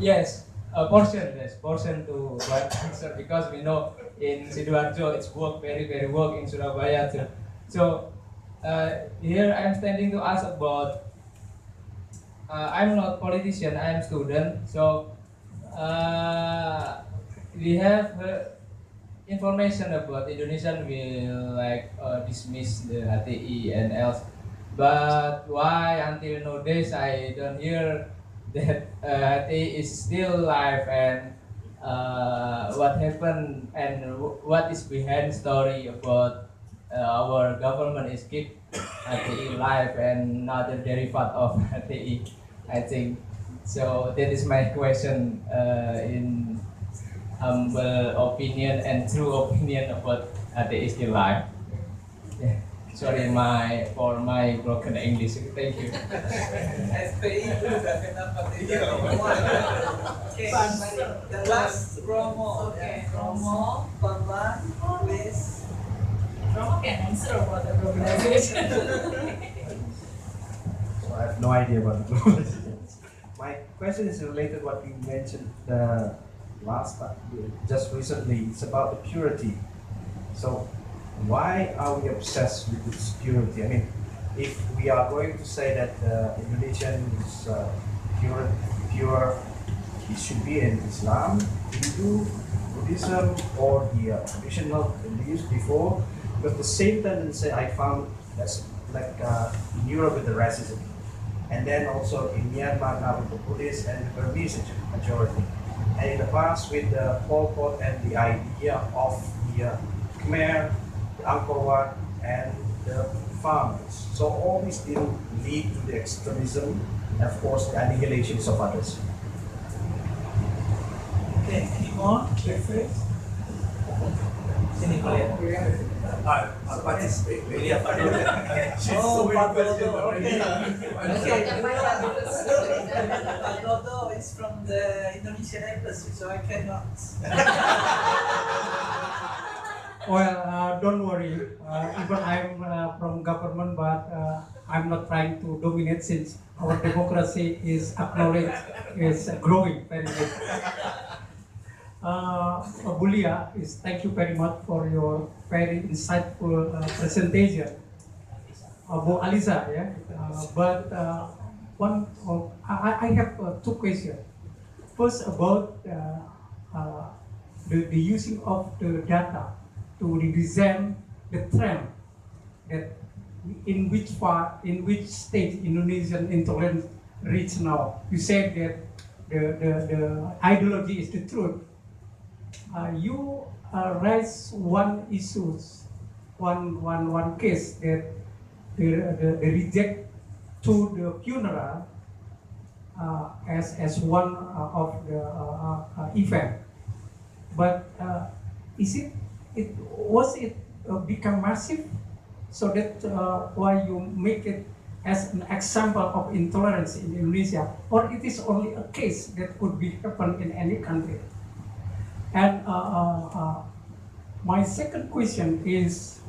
Yes, a portion to one answer because we know in Sidoarjo it's very work in Surabaya too. So here I'm standing to ask about. I'm not politician. I'm student. So we have information about Indonesian will like dismiss the HTI and else. But why until nowadays I don't hear that HTI is still alive and what happened and what is behind story about our government is keep HTI alive and not the derivative of HTI, I think. So that is my question in humble opinion and true opinion about HTI still alive. Yeah. Sorry for my broken English. Thank you. FPI juga kenapa tidak dimuat? Okay, the last Romo. Okay. Romo, Pavan, please. Romo can answer about the globalization. So I have no idea about the globalization. My question is related to what you mentioned last time, just recently. It's about the purity. So why are we obsessed with this purity? I mean, if we are going to say that Indonesian is pure, it should be in Islam, Hindu, Buddhism, or the traditional beliefs before. But the same tendency I found that's like in Europe with the racism, and then also in Myanmar now with the Buddhist and the Burmese majority, and in the past with the Pol Pot and the idea of the Khmer, Angkor Wat, and the farmers. So all these still lead to the extremism and of course the annihilations of others. Okay, any more? Perfect. Sini kalian. I'll participate. Oh, Padodo, okay. Okay, Padodo is from the Indonesian embassy, so I cannot. Well, don't worry. Even I'm from government, but I'm not trying to dominate since our democracy is acknowledged, is growing very good. Bulia, thank you very much for your very insightful presentation. Bu Alissa, yeah. I have two questions. First, about the using of the data to represent the trend that in which stage Indonesian intolerance reach now. You said that the ideology is the truth. You raise one issue, one case that the reject to the funeral as one of the event, but was it become massive, so that why you make it as an example of intolerance in Indonesia, or it is only a case that could be happen in any country? And my second question is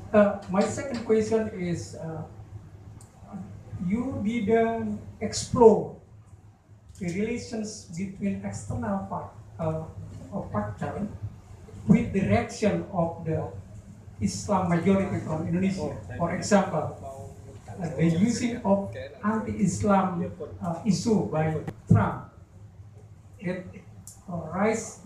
you didn't explore the relations between external factor with the reaction of the Islam majority from Indonesia. For example, the using of anti-Islam issue by Trump that rise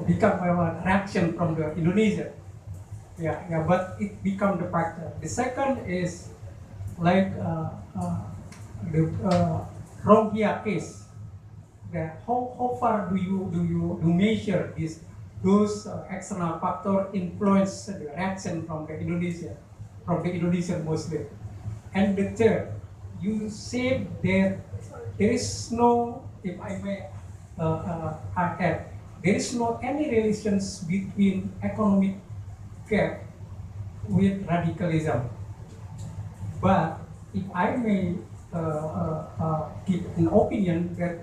become a reaction from the Indonesia. Yeah, but it become the factor. The second is like the Rohingya case. How far do you measure those external factor influence the reaction from the Indonesian Muslim? And the third, you said that there is no, if I may add, there is no any relations between economic gap with radicalism. But if I may give an opinion that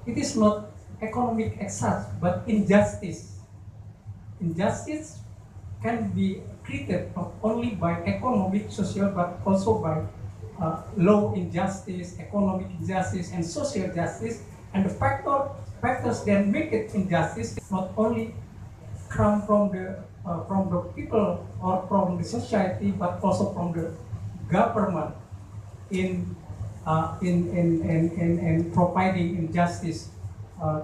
it is not economic excess, but injustice. Injustice can be treated not only by economic, social, but also by law injustice, economic injustice, and social justice. And the factors that make it injustice not only come from the people or from the society, but also from the government in providing injustice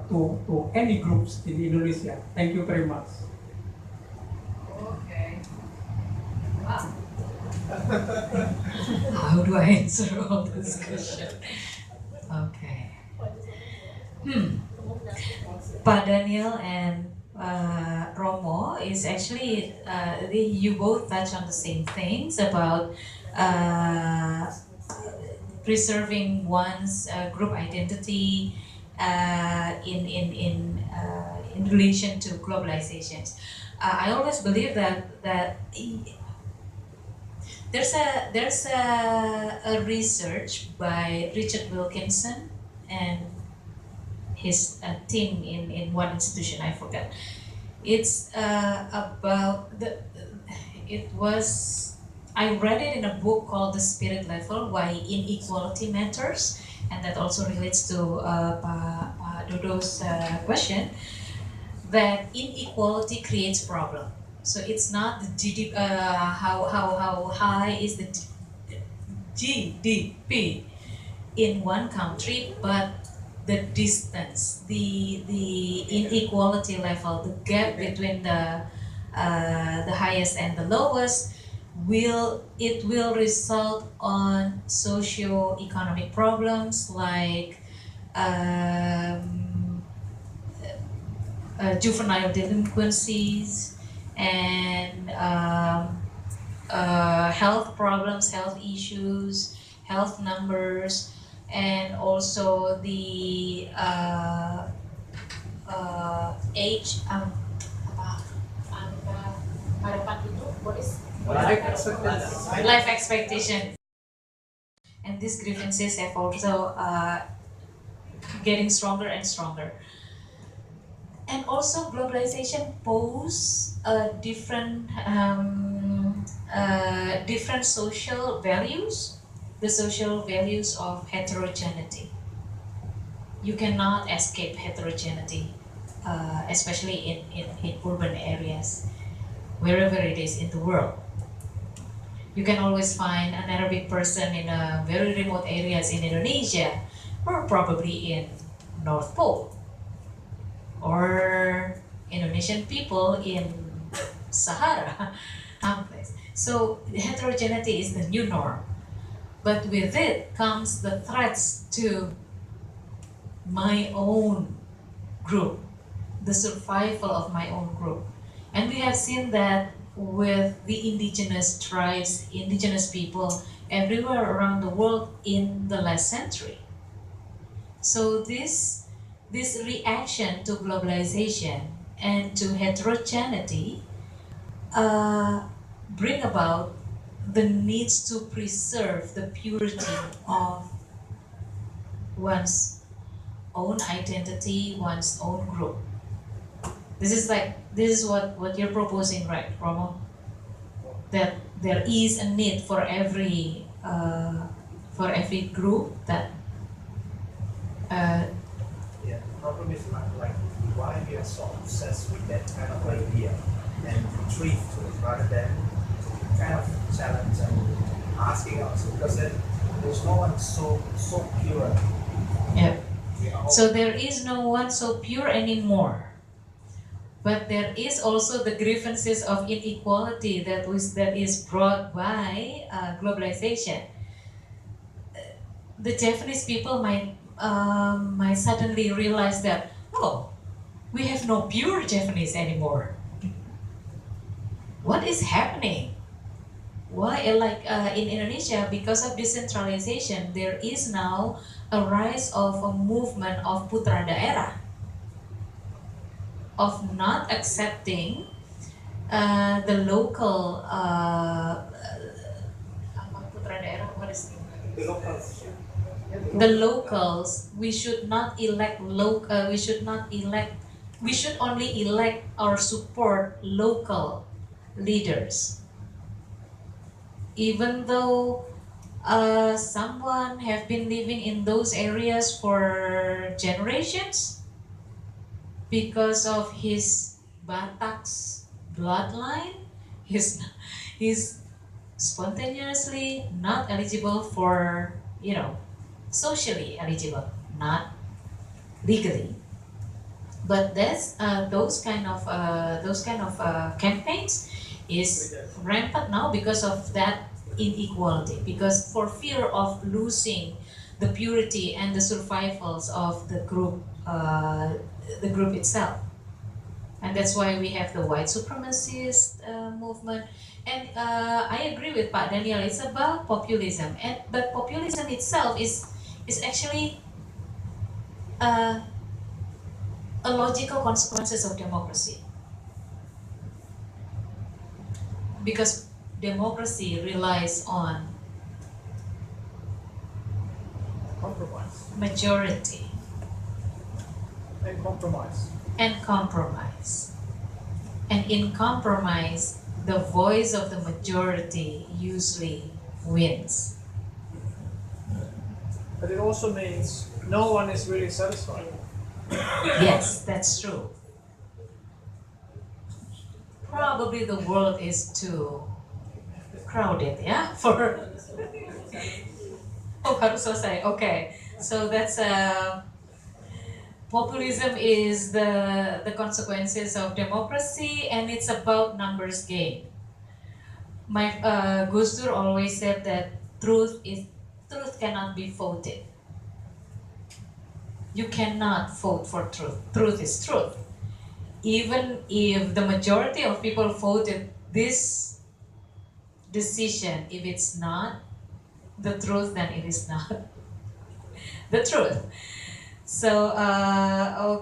to any groups in Indonesia. Thank you very much. Okay. Wow. How do I answer all this question? Okay. Pak Daniel and Romo is actually, you both touch on the same things about preserving one's group identity in relation to globalizations. I always believe that there's a research by Richard Wilkinson and his team in one institution, I forgot. It's about I read it in a book called The Spirit Level, Why Inequality Matters, and that also relates to Pa Dodo's question, that inequality creates problem. So it's not the GDP, how high is the GDP in one country, but the distance, the inequality level, the gap between the highest and the lowest, will result on socio-economic problems like juvenile delinquencies and health problems, health issues, health numbers, and also the age life expectation. And these grievances have also getting stronger and stronger. And also globalization pose different social values, the social values of heterogeneity. You cannot escape heterogeneity, especially in urban areas, wherever it is in the world. You can always find an Arabic person in a very remote areas in Indonesia, or probably in North Pole, or Indonesian people in Sahara, place. So heterogeneity is the new norm, but with it comes the threats to my own group, the survival of my own group. And we have seen that with the indigenous tribes, indigenous people everywhere around the world in the last century. So this reaction to globalization and to heterogeneity bring about the needs to preserve the purity of one's own identity, one's own group. This is what you're proposing, right, Romo? That there is a need for every group that. Yeah, the problem is like why we are so obsessed with that kind of idea and retreat to it rather than kind of challenge and asking us, because then there's no one so pure. Yeah. So there is no one so pure anymore. But there is also the grievances of inequality that is brought by globalization. The Japanese people might suddenly realize that, oh, we have no pure Japanese anymore. What is happening? Why, in Indonesia, because of decentralization, there is now a rise of a movement of putra daerah, of not accepting the local putra daerah. What is The locals. the locals? We should not elect we should not elect. We should only elect or support local leaders, even though someone have been living in those areas for generations because of his Batak's bloodline. He's spontaneously not eligible for, socially eligible, not legally. But that's those kind of campaigns is rampant now because of that inequality. Because for fear of losing the purity and the survivals of the group itself, and that's why we have the white supremacist movement. And I agree with Pak Daniel. It's about populism, but populism itself is actually a logical consequences of democracy, because democracy relies on Compromise. majority And compromise. and compromise. And in compromise, the voice of the majority usually wins. But it also means no one is really satisfied. Yes, that's true. Probably the world is too crowded, yeah, for oh, harus selesai. Okay, so that's populism is the consequences of democracy, and it's about numbers game. My Gus Dur always said that truth cannot be voted. You cannot vote for truth. Truth is truth. Even if the majority of people voted this decision, if it's not the truth, then it is not the truth. So,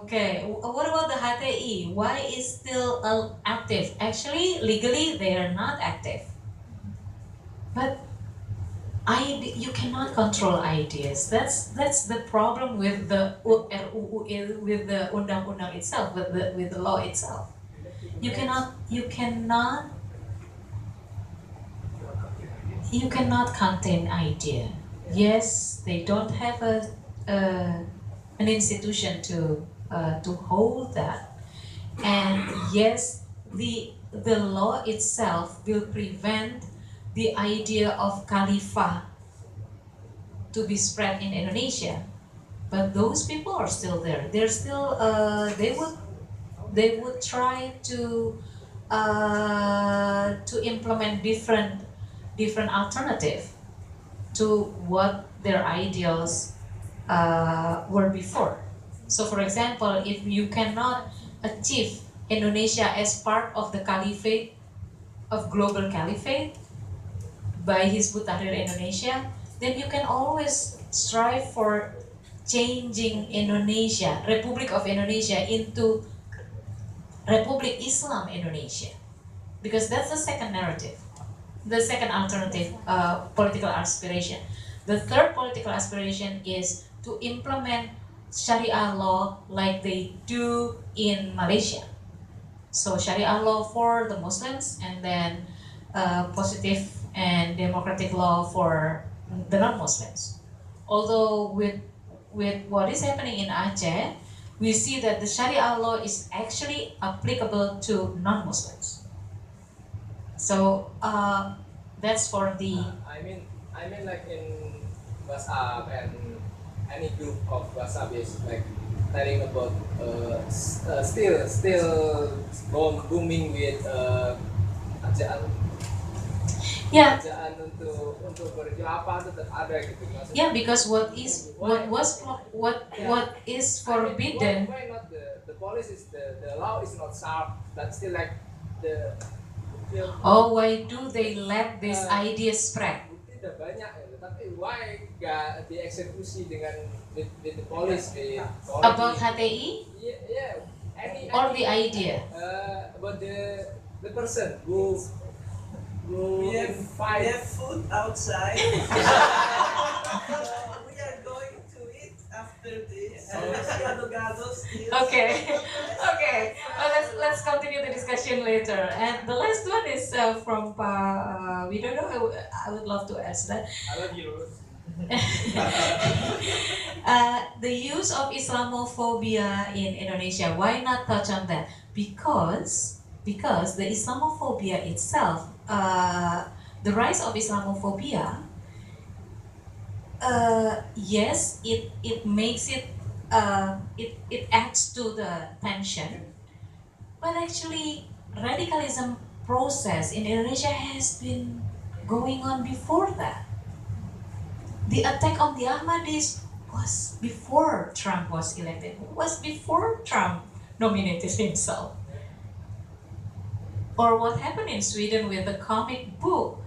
okay, what about the HTI? Why is still active? Actually, legally, they are not active. But you cannot control ideas. That's the problem with the RUU, with the undang-undang itself, with the law itself. You cannot contain idea. Yes, they don't have an institution to hold that, and yes, the law itself will prevent the idea of Khalifah to be spread in Indonesia, but those people are still there. They're still they would try to implement different alternative to what their ideals were before. So, for example, if you cannot achieve Indonesia as part of the caliphate, of global caliphate, by Hizbut Tahrir Indonesia, then you can always strive for changing Indonesia, Republic of Indonesia, into Republic Islam Indonesia, because that's the second narrative, the second alternative political aspiration. The third political aspiration is to implement Sharia law like they do in Malaysia. So Sharia law for the Muslims, and then positive and democratic law for the non-Muslims. Although with what is happening in Aceh, we see that the Sharia law is actually applicable to non-Muslims. So that's for the. I mean like in WhatsApp and any group of WhatsApp is like telling about still booming with ajaan Yeah. ajaan untuk berkhilafah tetap ada gitu. Maksudnya, Yeah, because what is forbidden. Why not the policy is the law is not sharp, but still like the Oh, why do they let this idea spread? bukti udah banyak ya, tapi why gak dieksekusi dengan with the police with About HTI yeah any or the idea? about the person who We have fight. food outside. We are going to eat after this. Gado-gado still. Okay, okay. Well, let's continue the discussion later. And the last one is from Widodo. I would love to ask that. I love you. The use of Islamophobia in Indonesia. Why not touch on that? Because the Islamophobia itself, the rise of Islamophobia, yes, it makes it adds to the tension, but actually radicalism process in Indonesia has been going on before that. The attack on the Ahmadis was before Trump was elected, was before Trump nominated himself. Or what happened in Sweden with the comic book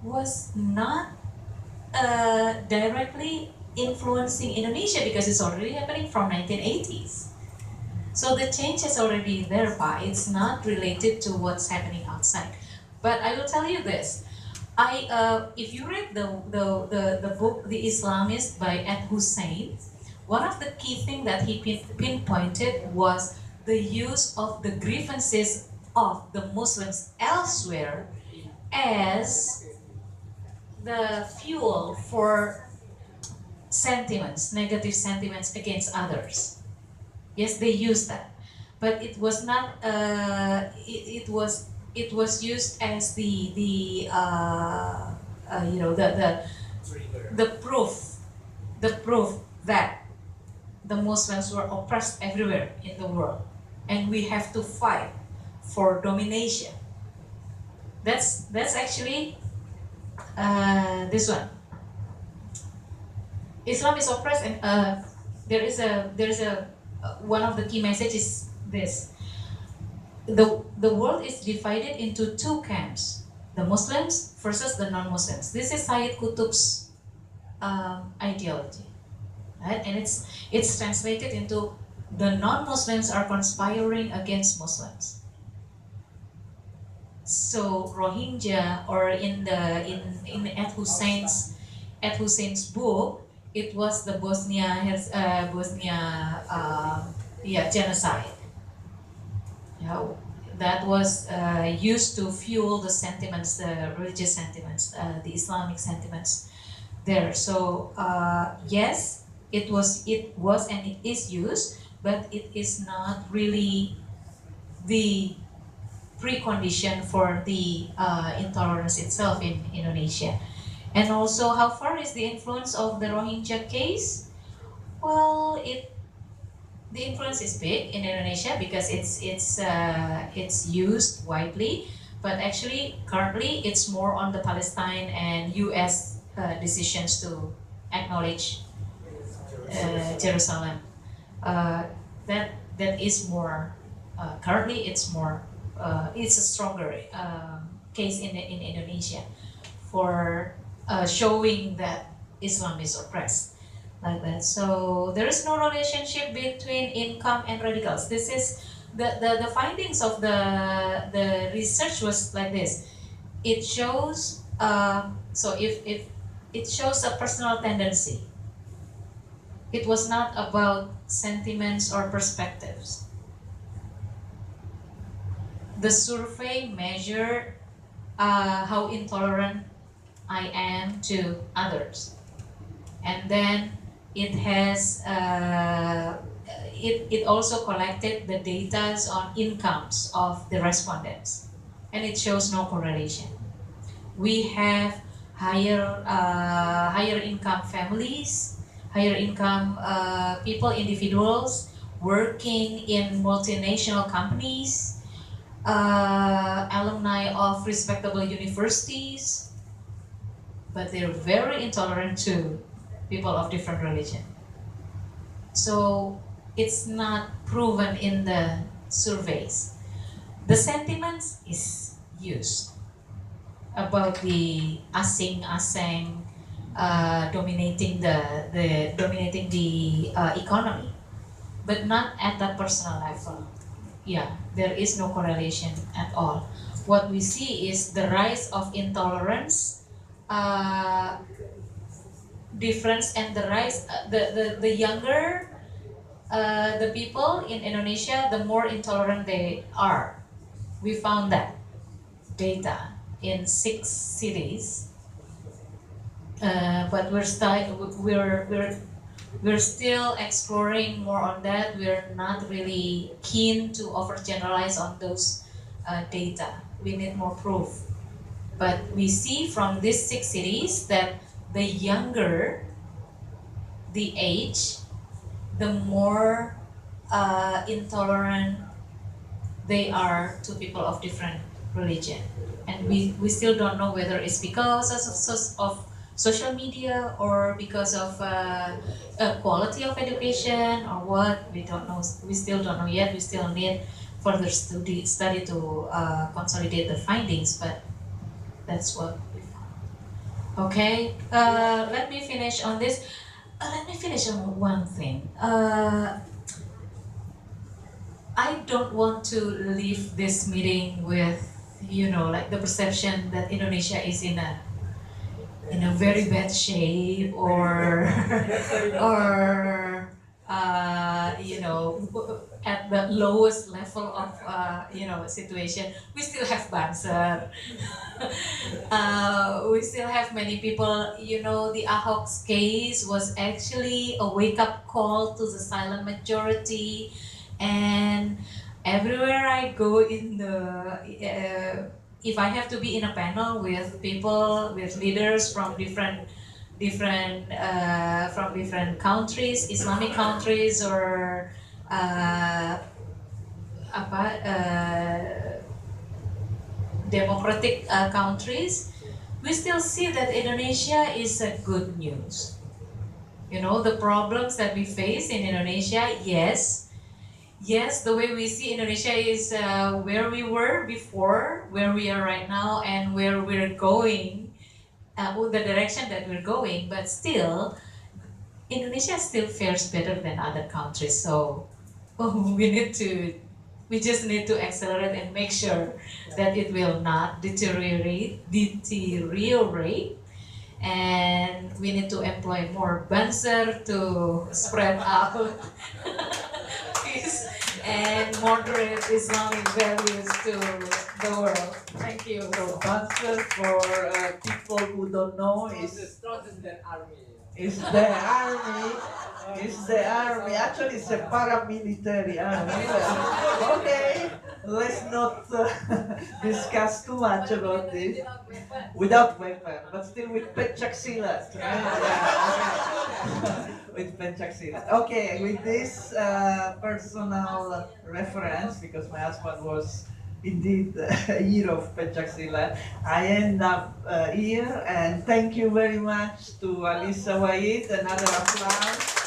was not directly influencing Indonesia because it's already happening from 1980s. So the change is already there, but it's not related to what's happening outside. But I will tell you this. If you read the book The Islamist by Ed Hussein, one of the key things that he pinpointed was the use of the grievances of the Muslims elsewhere as the fuel for sentiments, negative sentiments against others. Yes, they used that, but it was not. It was used as the proof that the Muslims were oppressed everywhere in the world, and we have to fight for domination. That's actually this one. Islam is oppressed, and there is a one of the key messages this. The world is divided into two camps: the Muslims versus the non-Muslims. This is Sayyid Qutb's ideology, right? And it's translated into the non-Muslims are conspiring against Muslims. So Rohingya, or in Ed Hussein's book, it was the Bosnia genocide. That was used to fuel the sentiments, the religious sentiments, the Islamic sentiments there. So yes, it was and it is used, but it is not really the precondition for the intolerance itself in Indonesia. And also, how far is the influence of the Rohingya case? Well, the influence is big in Indonesia because it's used widely, but actually currently it's more on the Palestine and U.S. Decisions to acknowledge Jerusalem. That is more currently it's more. It's a stronger case in Indonesia for showing that Islam is oppressed like that. So there is no relationship between income and radicals. This is the findings of the research was like this. It shows so if it shows a personal tendency. It was not about sentiments or perspectives. The survey measured how intolerant I am to others, and then it has it also collected the data on incomes of the respondents, and it shows no correlation. We have higher income families, higher income people, individuals working in multinational companies, alumni of respectable universities, but they're very intolerant to people of different religion. So it's not proven in the surveys. The sentiments is used about the asing dominating the economy, but not at the personal level. Yeah, there is no correlation at all. What we see is the rise of intolerance, difference, and the rise. The younger the people in Indonesia, the more intolerant they are. We found that data in 6 cities, but we're still exploring more on that. We're not really keen to overgeneralize on those data. We need more proof. But we see from these 6 cities that the younger the age, the more intolerant they are to people of different religion. And we still don't know whether it's because of social media or because of quality of education or what. We don't know. We still don't know yet. We still need further study to consolidate the findings, but that's what we found. Okay, let me finish on this. Let me finish on one thing. I don't want to leave this meeting with, like the perception that Indonesia is in a very bad shape or at the lowest level of situation. We still have banser. We still have many people. The Ahok's case was actually a wake-up call to the silent majority. And everywhere I go if I have to be in a panel with people, with leaders from different countries, Islamic countries or democratic countries, we still see that Indonesia is a good news. The problems that we face in Indonesia, yes, the way we see Indonesia is where we were before, where we are right now, and where we're going, the direction that we're going, but still, Indonesia still fares better than other countries. So we just need to accelerate and make sure that it will not deteriorate, and we need to employ more banser to spread out peace and moderate Islamic values to the world. Thank you. So banser for people who don't know is the army. Is the army. It's the army. Actually, it's a paramilitary army. Okay, let's not discuss too much about this. Without weapon, but still with pencak silat. With pencak silat. Okay, with this personal reference, because my husband was indeed a year of pencak silat, I end up here, and thank you very much to Alissa Wahid. Another applause.